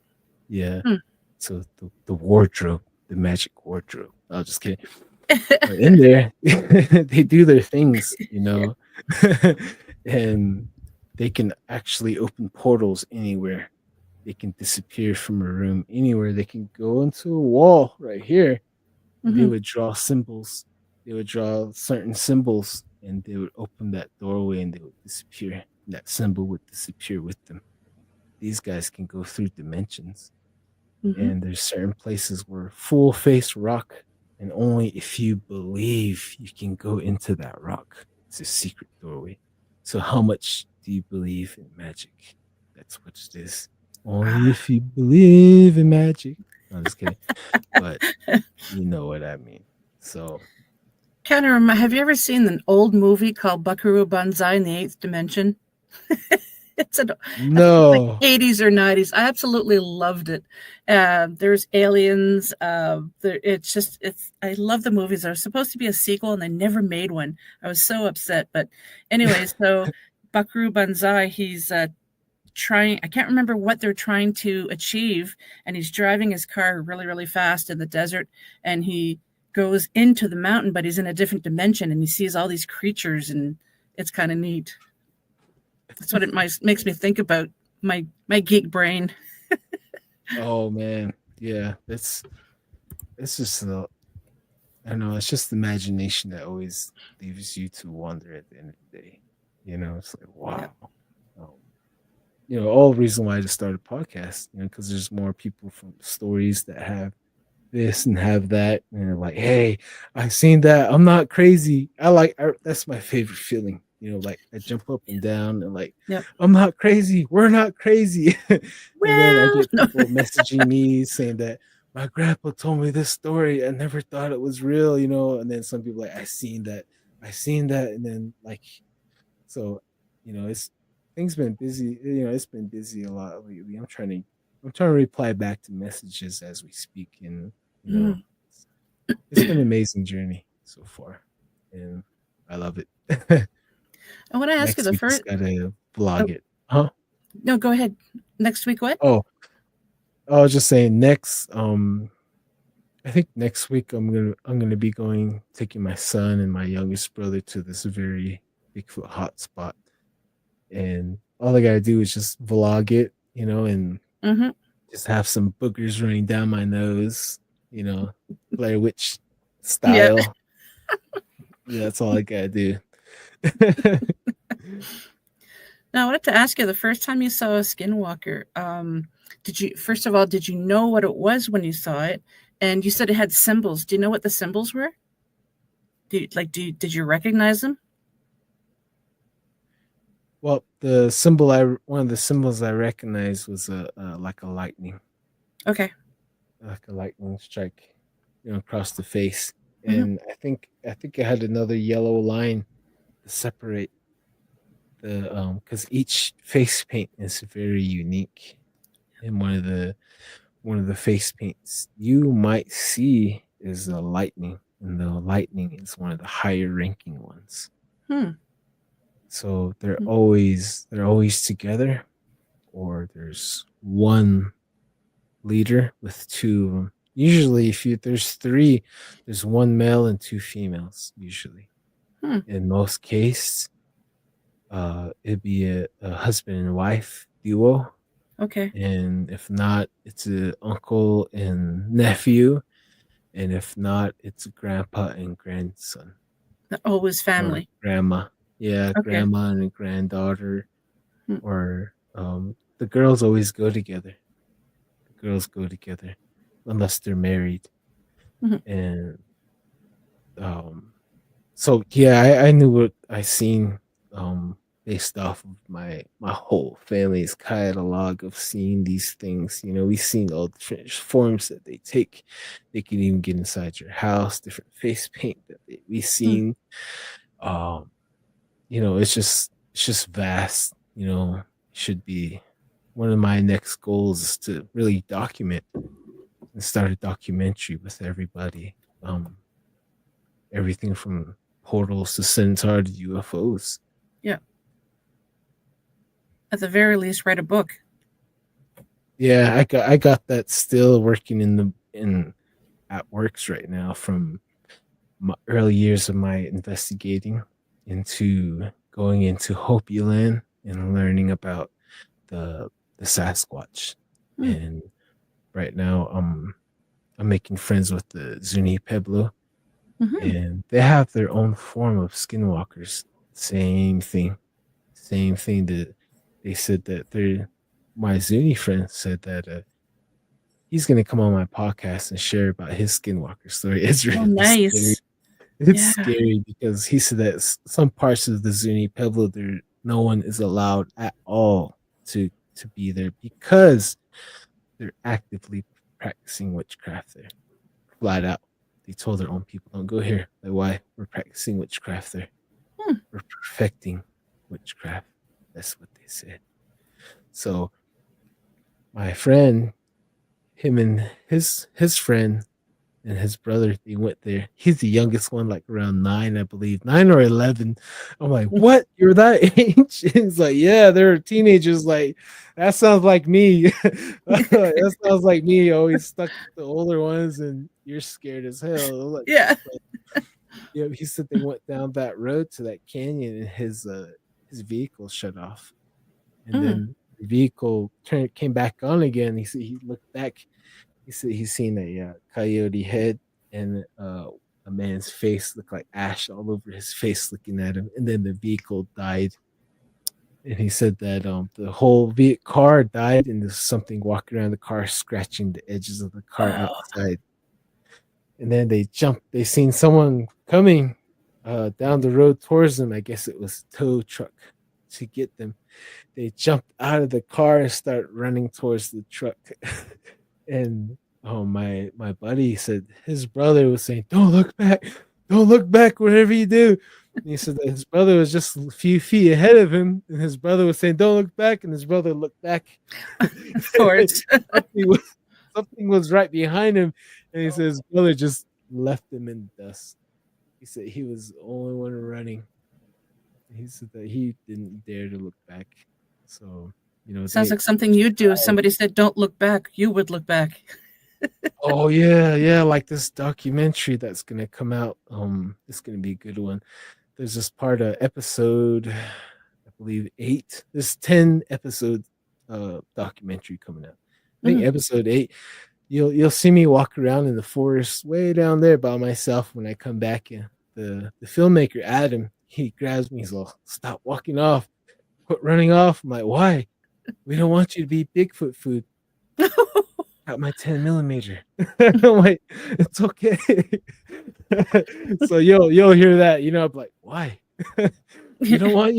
Yeah. Hmm. So the wardrobe, the magic wardrobe. I was just kidding. But in there, they do their things, and they can actually open portals anywhere. They can disappear from a room anywhere. They can go into a wall right here, and they Hmm. would draw symbols. They would draw certain symbols, and they would open that doorway, and they would disappear. That symbol would disappear with them. These guys can go through dimensions, Hmm. and there's certain places where full face rock, and only if you believe you can go into that rock. It's a secret doorway. So how much do you believe in magic? That's what it is. Only Ah, if you believe in magic. No, I'm just kidding. But you know what I mean. So kind of remind. Have you ever seen an old movie called Buckaroo Banzai in the Eighth Dimension? It's an, I think it's like no. 80s or 90s. I absolutely loved it. There's aliens. It's just it's. I love the movies. There was supposed to be a sequel, and they never made one. I was so upset. But anyway, so Buckaroo Banzai, he's trying. I can't remember what they're trying to achieve, and he's driving his car really, really fast in the desert, and he goes into the mountain, but he's in a different dimension, and he sees all these creatures, and it's kind of neat. That's what it makes me think about my geek brain. Oh man. Yeah. It's just I don't know, it's just imagination that always leaves you to wonder at the end of the day. It's like, Yeah. wow. Um, all the reason why I just started a podcast, because there's more people from stories that have this and have that. And they're like, hey, I've seen that. I'm not crazy. That's my favorite feeling. Like I jump up and down and like, Yep. I'm not crazy. We're not crazy. And then I Well, get no. people messaging me saying that my grandpa told me this story. I never thought it was real, and then some people like, I seen that. And then like, so, it's things been busy, it's been busy a lot lately. I'm trying to reply back to messages as we speak, and you know, Mm. it's been an amazing journey so far, and I love it. I want to ask you Next the we just first. gotta Oh, vlog it, huh? no, go ahead. Next week, what? Oh, I was just saying next. I think next week I'm gonna be taking my son and my youngest brother to this very Bigfoot hotspot, and all I gotta do is just vlog it, and Mm-hmm. just have some boogers running down my nose, Blair Witch Yeah. style. Yeah, that's all I gotta do. Now, I wanted to ask you the first time you saw a skinwalker. Did you first of all did you know what it was when you saw it? And you said it had symbols. Do you know what the symbols were? Did you recognize them? Well, one of the symbols I recognized was like a lightning, Okay. like a lightning strike, across the face. Mm-hmm. And I think it had another yellow line to separate because each face paint is very unique. And one of the face paints you might see is a lightning, and the lightning is one of the higher ranking ones. Hmm. So they're always together, or there's one leader with two of them. Usually, if there's three, there's one male and two females. Usually, Hmm. in most cases, it'd be a husband and wife duo, Okay. and if not, it's a uncle and nephew, and if not, it's a grandpa and grandson, Oh, it was or family. grandma. Yeah, Okay. grandma and a granddaughter, Hmm. or the girls always go together. The girls go together unless they're married. Mhm. And um so yeah, I knew what I seen. based off of my whole family's catalog of seeing these things. We've seen all the different forms that they take. They can even get inside your house, different face paint that we've Mm. seen. Um, it's just vast. Should be one of my next goals is to really document and start a documentary with everybody. Everything from portals to Centaur to UFOs. Yeah. At the very least, write a book. Yeah, I got that still working in at works right now from my early years of my investigating into going into Hopi land and learning about the the Sasquatch. Hmm. And right now I'm making friends with the Zuni Pueblo, Mm-hmm. and they have their own form of skinwalkers. Same thing. Same thing that they said that my Zuni friend said that he's gonna come on my podcast and share about his skinwalker story. It's Oh, really scary. nice. It's Yeah. scary because he said that some parts of the Zuni Pueblo there no one is allowed at all to be there because they're actively practicing witchcraft there. Flat out. They told their own people, don't go here. Like, why? We're practicing witchcraft there. Hmm. We're perfecting witchcraft. That's what they said. So my friend, him and his friend and his brother, they went there. He's the youngest one, like around 9, I believe, 9 or 11. I'm like, what? You're that age? He's like, yeah, they're teenagers. Like, that sounds like me. That sounds like me. Always stuck with the older ones, and you're scared as hell. Like, Yeah. yeah, he said they went down that road to that canyon, and his vehicle shut off, and Mm. then the vehicle came back on again. He said he looked back. He said he's seen a coyote head and a man's face looked like ash all over his face looking at him, and then the vehicle died. And he said that the whole car died, and there's something walking around the car scratching the edges of the car Oh. outside. And then they jumped. They seen someone coming down the road towards them. I guess it was a tow truck to get them. They jumped out of the car and start running towards the truck. And my buddy said his brother was saying, "Don't look back, don't look back, whatever you do." And he said that his brother was just a few feet ahead of him, and his brother was saying, "Don't look back," and his brother looked back. Of course. something was right behind him, and he said his brother just left him in the dust. He said he was the only one running. He said that he didn't dare to look back. So, Sounds like something you'd do if somebody said, "Don't look back." You would look back. oh yeah, like this documentary that's gonna come out. It's gonna be a good one. There's this part of episode, I believe 8. There's 10 episode documentary coming out. I think episode 8. You'll see me walk around in the forest way down there by myself when I come back in. The filmmaker Adam, he grabs me, he's like, "Stop walking off, quit running off." I'm like, "Why? We don't want you to be Bigfoot food." Got my 10mm. I'm like, "It's okay." So you'll hear that, I'm like, "Why?" we don't want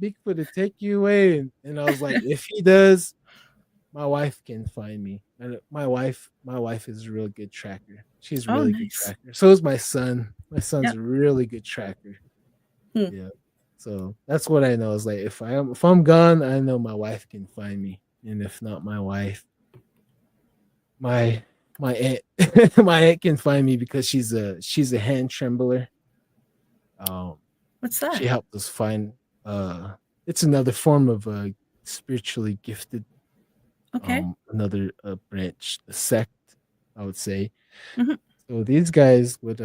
Bigfoot to take you away. And I was like, if he does, my wife can find me. And my wife is a real good tracker. She's a really good tracker. So is my son. My son's a really good tracker. Yeah. So that's what I know is like if I'm gone, I know my wife can find me. And if not my wife, my aunt my aunt can find me because she's a hand trembler. What's that? She helped us find it's another form of spiritually gifted. Okay. Another branch, a sect, I would say. Mm-hmm. So these guys would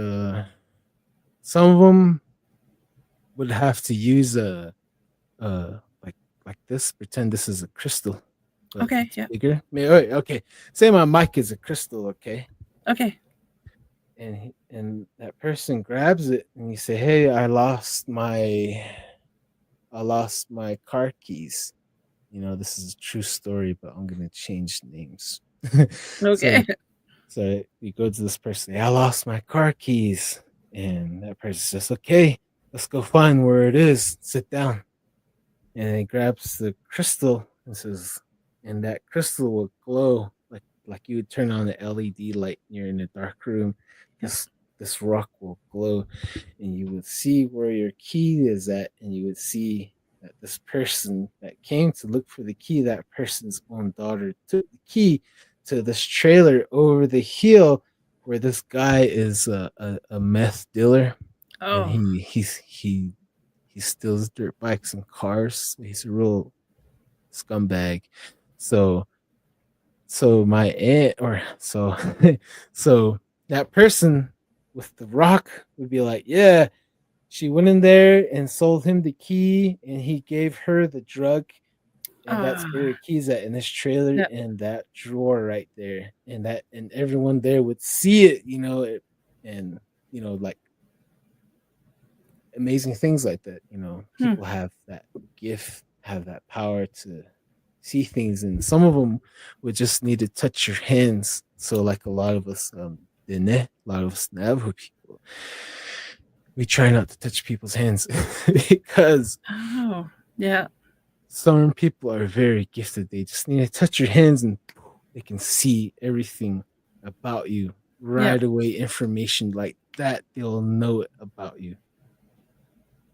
some of them would have to use like this, pretend this is a crystal. Okay, yeah. Bigger. Okay. Say my mic is a crystal, okay? Okay. And that person grabs it and you say, "Hey, I lost my car keys." This is a true story, but I'm gonna change names. Okay. So we go to this person. "I lost my car keys," and that person says, "Okay, let's go find where it is. Sit down." and it grabs the crystal and says, and that crystal will glow like you would turn on the LED light when you're in a dark room. Yep. This rock will glow, and you would see where your key is at, and you would see that this person that came to look for the key, that person's own daughter, took the key to this trailer over the hill where this guy is a meth dealer, and Oh. he steals dirt bikes and cars. He's a real scumbag. So my aunt or so so that person with the rock would be like, yeah, she went in there and sold him the key, and he gave her the drug, and that's where the keys at in this trailer Yep. in that drawer right there, and everyone there would see it, and like amazing things like that. People have that gift, have that power to see things, and some of them would just need to touch your hands. So like a lot of us a lot of us Navajo people, we try not to touch people's hands because Oh, yeah. some people are very gifted. They just need to touch your hands and they can see everything about you right away. Information like that, they'll know it about you.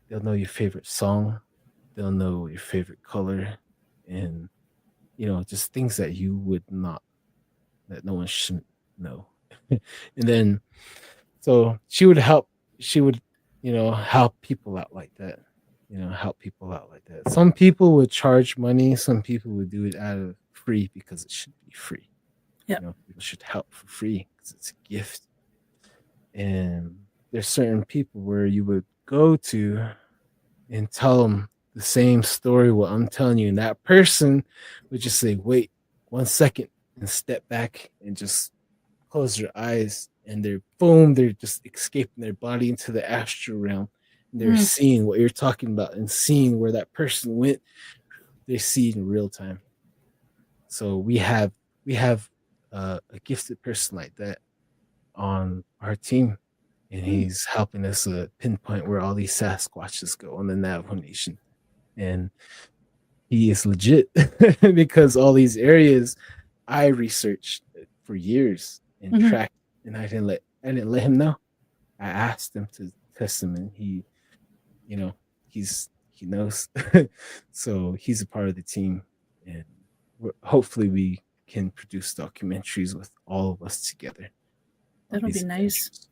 They'll know your favorite song, they'll know your favorite color, and just things that you would not, that no one should know. And then so she would help help people out like that. Help people out like that. Some people would charge money, some people would do it out of free because it should be free. Yeah. People should help for free because it's a gift. And there's certain people where you would go to and tell them the same story what I'm telling you, and that person would just say, wait 1 second, and step back and just close their eyes, and they're just escaping their body into the astral realm, and they're seeing what you're talking about and seeing where that person went. They see it in real time. So we have a gifted person like that on our team, and he's helping us pinpoint where all these Sasquatches go on the Navajo Nation. And he is legit because all these areas I researched for years and tracked, and I didn't let him know. I asked him to test him, and he knows. So he's a part of the team, and hopefully we can produce documentaries with all of us together. That'll be nice.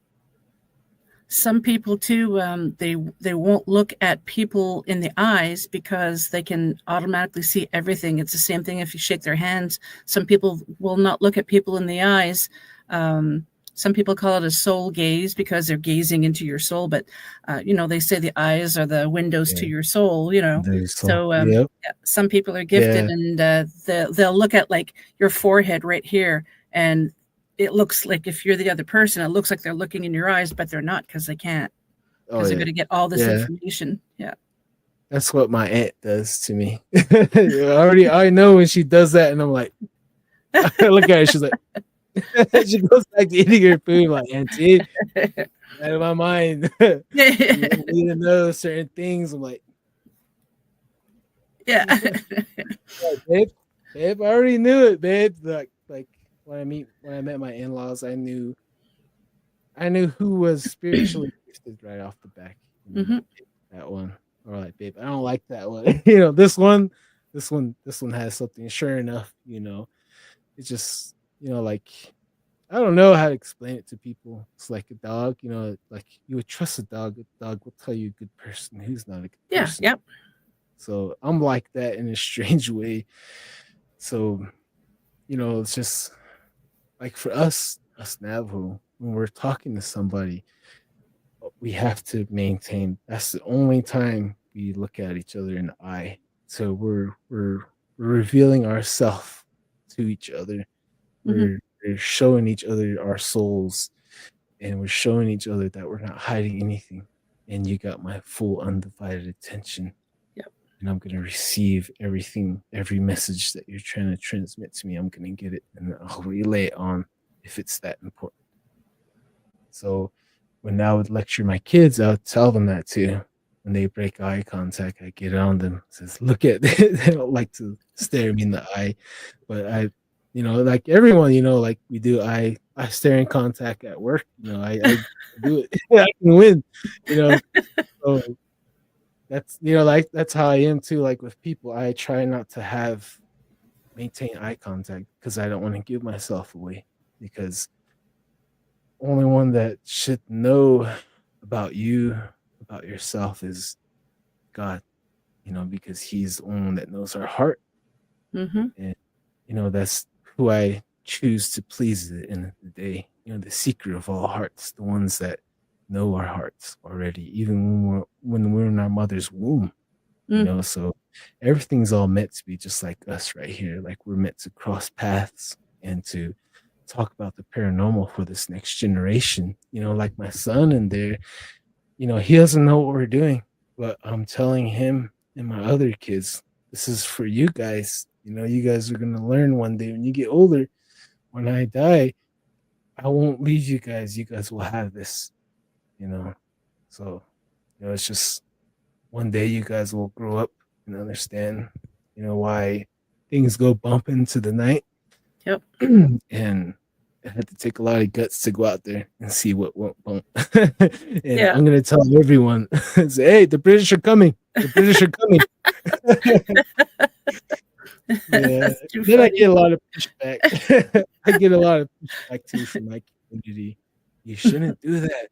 Some people too, they won't look at people in the eyes because they can automatically see everything. It's the same thing if you shake their hands. Some people will not look at people in the eyes. Some people call it a soul gaze because they're gazing into your soul, but they say the eyes are the windows to your soul. So some people are gifted, and they'll look at like your forehead right here, and it looks like if you're the other person, it looks like they're looking in your eyes, but they're not because they can't. Because they're going to get all this information. Yeah. That's what my aunt does to me. I know when she does that, and I'm like, I look at her, she's like, she goes back to eating her food. I'm like, Auntie, out of my mind. You need to know certain things. I'm like, yeah. babe, I already knew it, babe. Like when I met my in-laws, I knew who was spiritually gifted right off the back. That one, or like, babe, I don't like that one. This one has something. Sure enough, it's just like, I don't know how to explain it to people. It's like a dog, like you would trust a dog. A dog will tell you a good person who's not a good person. Yep. So I'm like that in a strange way. So, it's just like for us Navajo, when we're talking to somebody, we have to maintain. That's the only time we look at each other in the eye. So we're revealing ourselves to each other. We're showing each other our souls, and we're showing each other that we're not hiding anything. And you got my full undivided attention. Yep. And I'm going to receive everything, every message that you're trying to transmit to me. I'm going to get it, and I'll relay it on if it's that important. So when I would lecture my kids, I would tell them that too. when they break eye contact, I get on them. Says, look at they don't like to stare me in the eye, but I, like everyone, like we do I staring contact at work. I do it. I can win. You know, so that's like that's how I am too. Like with people, I try not to maintain eye contact because I don't want to give myself away. Because only one that should know about you, about yourself, is God. Because He's the one that knows our heart, Mm-hmm. and that's who I choose to please at the end of the day. The secret of all hearts, the ones that know our hearts already, even when we're in our mother's womb. Mm. So everything's all meant to be just like us right here. Like we're meant to cross paths and to talk about the paranormal for this next generation. Like my son and there, he doesn't know what we're doing, but I'm telling him and my other kids, this is for you guys. You guys are going to learn one day when you get older. When I die, I won't leave you guys. You guys will have this, you know. So, it's just one day you guys will grow up and understand, why things go bump into the night. Yep. And I had to take a lot of guts to go out there and see what won't bump. And Yeah. I'm gonna tell everyone, say, hey, the British are coming. The British are coming. Yeah. That's too Then I funny. get a lot of pushback. I get a lot of pushback too from my community. You shouldn't do that.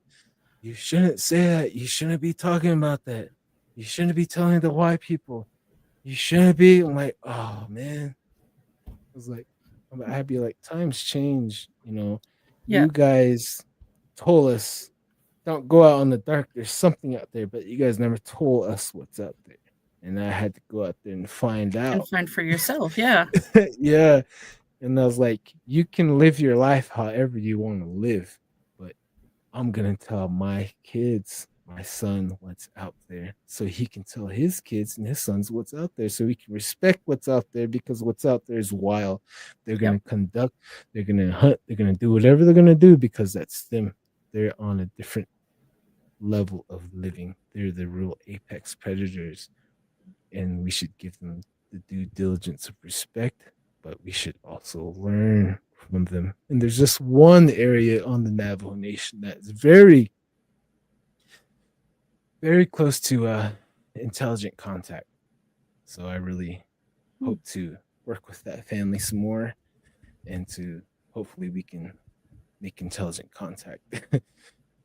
You shouldn't say that. You shouldn't be talking about that. You shouldn't be telling the white people. You shouldn't be. I'm like, oh man. I was like, I'd be like, times change. Yeah. You guys told us don't go out in the dark. There's something out there, but you guys never told us what's out there. And I had to go out there and find And out. find for yourself. Yeah. Yeah. And I was like, you can live your life however you want to live, but I'm going to tell my kids, my son, what's out there so he can tell his kids and his sons what's out there so we can respect what's out there because what's out there is wild. They're going to conduct, they're going to hunt, they're going to do whatever they're going to do because that's them. They're on a different level of living. They're the real apex predators, and we should give them the due diligence of respect, but we should also learn from them. And there's just one area on the Navajo Nation that is very, very close to intelligent contact. So I really hope to work with that family some more and to hopefully we can make intelligent contact.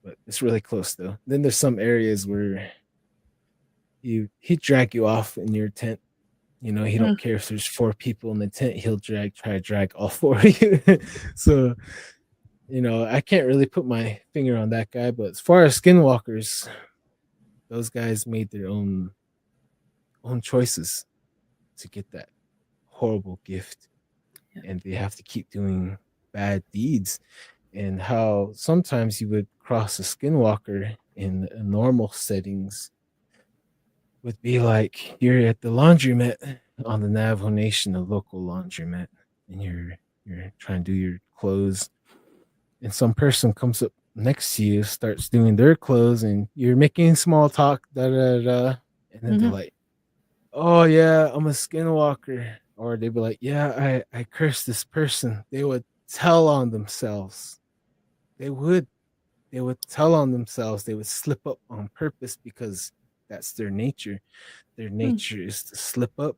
But it's really close though. Then there's some areas where he'd drag you off in your tent. He don't care if there's 4 people in the tent. He'll try to drag all 4 of you. So, I can't really put my finger on that guy. But as far as skinwalkers, those guys made their own choices to get that horrible gift, and they have to keep doing bad deeds. And how sometimes you would cross a skinwalker in normal settings would be like you're at the laundromat on the Navajo Nation, a local laundromat, and you're trying to do your clothes, and some person comes up next to you, starts doing their clothes, and you're making small talk, da da da, and then they're like, "Oh yeah, I'm a skinwalker," or they'd be like, "Yeah, I cursed this person." They would tell on themselves. They would tell on themselves. They would slip up on purpose because that's their nature. Their nature is to slip up.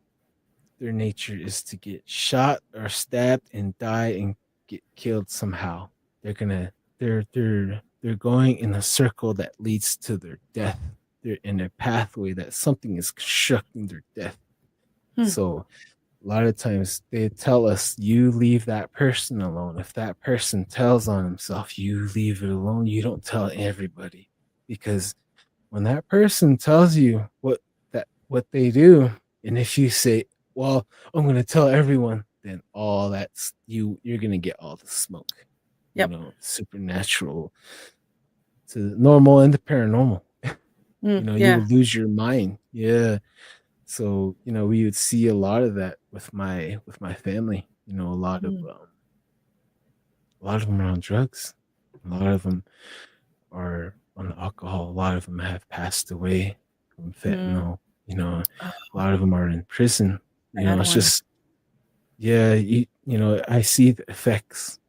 Their nature is to get shot or stabbed and die and get killed somehow. They're going in a circle that leads to their death. They're in a pathway that something is constructing their death. So a lot of times they tell us, you leave that person alone. If that person tells on himself, you leave it alone. You don't tell everybody, because when that person tells you what they do, and if you say, well, I'm going to tell everyone, then all that's you're going to get all the smoke. Yep. Supernatural to normal and the paranormal. You would lose your mind. Yeah. So, we would see a lot of that with my family. A lot of them are on drugs. A lot of them are on alcohol. A lot of them have passed away. from Mm. fentanyl. You know, Oh, a lot of them are in prison. You know, bad it's one. just, yeah, you know, I see the effects,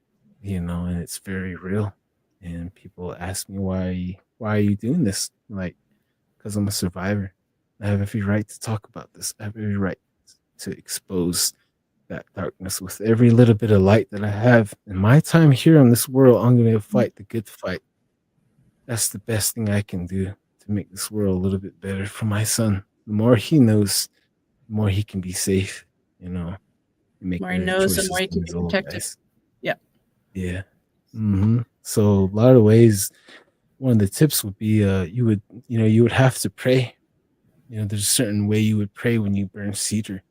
you know, and it's very real. And people ask me why are you doing this? Like, because I'm a survivor. I have every right to talk about this. I have every right to expose that darkness with every little bit of light that I have. In my time here on this world, I'm going to fight the good fight. That's the best thing I can do to make this world a little bit better for my son. The more he knows, the more he can be safe, you know, and The make more he better knows, the more choices he than can his be old protected. guys. Yeah. Yeah. So a lot of ways, one of the tips would be you would have to pray. You know, there's a certain way you would pray when you burn cedar,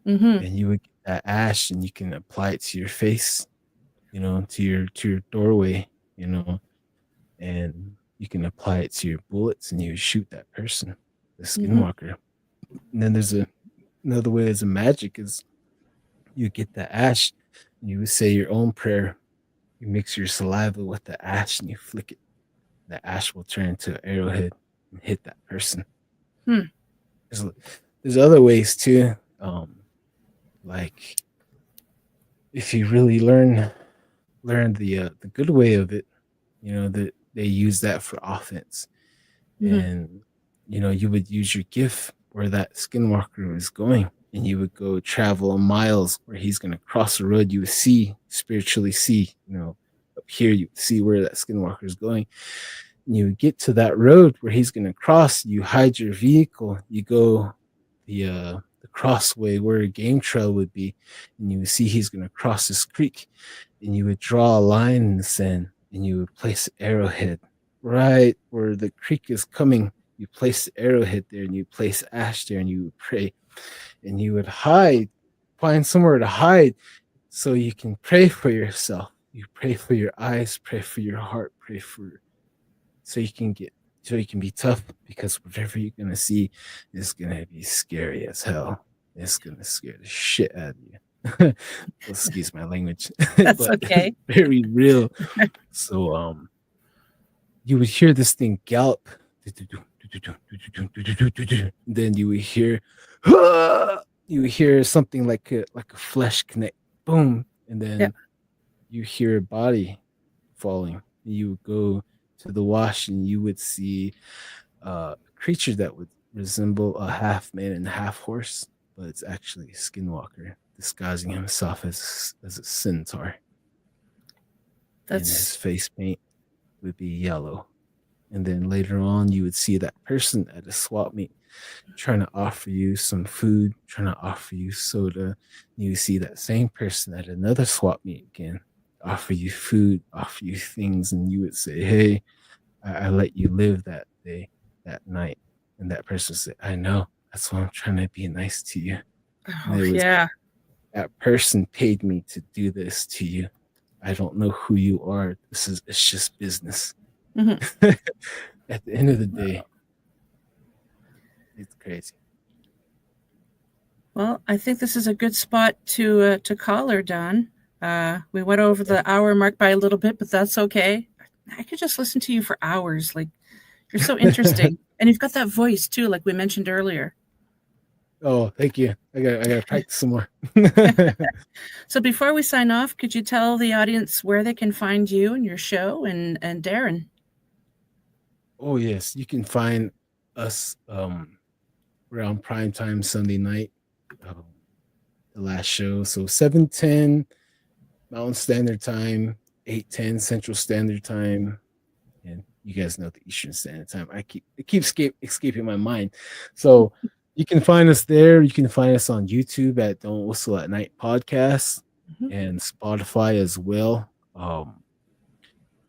Mm-hmm. and you would get that ash and you can apply it to your face, you know, to your doorway, you know, and you can apply it to your bullets and you shoot that person, the Mm-hmm. skinwalker. And then there's another way as a magic is you get the ash and you would say your own prayer. You mix your saliva with the ash and you flick it. The ash will turn into an arrowhead and hit that person. Hmm. There's, there's other ways too. Like if you really learn the good way of it, you know, that they use that for offense. Mm-hmm. And you know, you would use your gift where that skinwalker is going, and you would go travel miles where he's going to cross the road. You would spiritually see, you know, up here you would see where that skinwalker is going. And you would get to that road where he's going to cross. You hide your vehicle, you go the crossway where a game trail would be, and you would see he's going to cross this creek, and you would draw a line in the sand, and you would place an arrowhead right where the creek is coming. You place the arrowhead there, and you place ash there, and you would pray, and you would hide, find somewhere to hide, so you can pray for yourself. You pray for your eyes, pray for your heart, pray for so you can get so you can be tough, because whatever you're gonna see is gonna be scary as hell. It's gonna scare the shit out of you. Excuse my language, That's but okay. very real. So you would hear this thing gallop, then you would hear something like a flesh connect, boom, and Yeah. then you hear a body falling. You would go to the wash and you would see a creature that would resemble a half man and half horse, but it's actually a skinwalker disguising himself as a centaur, and his That's face paint would be yellow. And then later on, you would see that person at a swap meet trying to offer you some food, trying to offer you soda. You see that same person at another swap meet again, offer you food, offer you things, and you would say, "Hey, I let you live that day, that night." And that person said, "I know. That's why I'm trying to be nice to you." And oh it was yeah. that person paid me to do this to you. I don't know who you are. It's just business. Mm-hmm. At the end of the day, it's crazy. Well, I think this is a good spot to call her, Don. We went over the hour mark by a little bit, but that's okay. I could just listen to you for hours. Like you're so interesting, and you've got that voice too, like we mentioned earlier. Oh, thank you. I gotta practice some more. So before we sign off, could you tell the audience where they can find you and your show and Darren? Oh yes, you can find us around prime time Sunday night. Um, the last show, so 7:10 Mountain Standard Time, 8:10 Central Standard Time, and you guys know the Eastern Standard Time. It keeps escaping my mind. So you can find us there. You can find us on YouTube at Don't Whistle at Night podcast Mhm. and Spotify as well.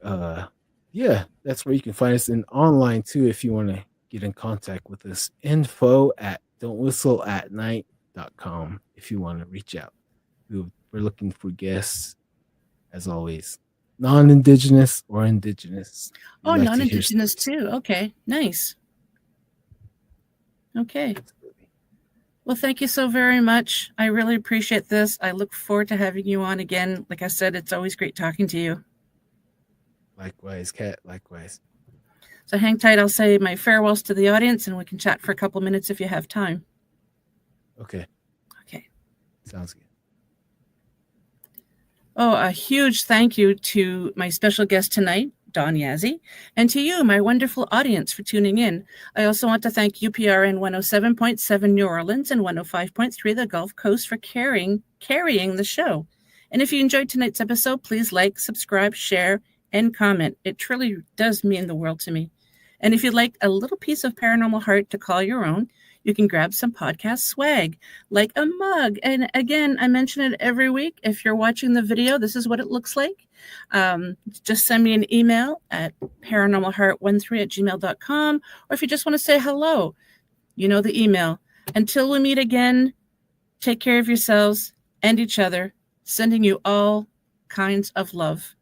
Uh yeah, that's where you can find us, and online too if you want to get in contact with us. Info at don'twhistleatnight.com if you want to reach out. We're looking for guests as always, non-indigenous or indigenous. We Oh, like to hear non-indigenous stories. too. Okay, nice. Okay. Absolutely. Well, thank you so very much. I really appreciate this. I look forward to having you on again. Like I said, it's always great talking to you. Likewise, Kat. Likewise. So hang tight. I'll say my farewells to the audience, and we can chat for a couple minutes if you have time. Okay. Okay. Sounds good. Oh, a huge thank you to my special guest tonight, Don Yazzie, and to you, my wonderful audience, for tuning in. I also want to thank UPRN 107.7 New Orleans and 105.3 the Gulf Coast for carrying the show. And if you enjoyed tonight's episode, please like, subscribe, share, and comment. It truly does mean the world to me. And if you'd like a little piece of paranormal heart to call your own, you can grab some podcast swag, like a mug. And again, I mention it every week. If you're watching the video, this is what it looks like. Just send me an email at paranormalheart13@gmail.com. Or if you just want to say hello, you know the email. Until we meet again, take care of yourselves and each other, sending you all kinds of love.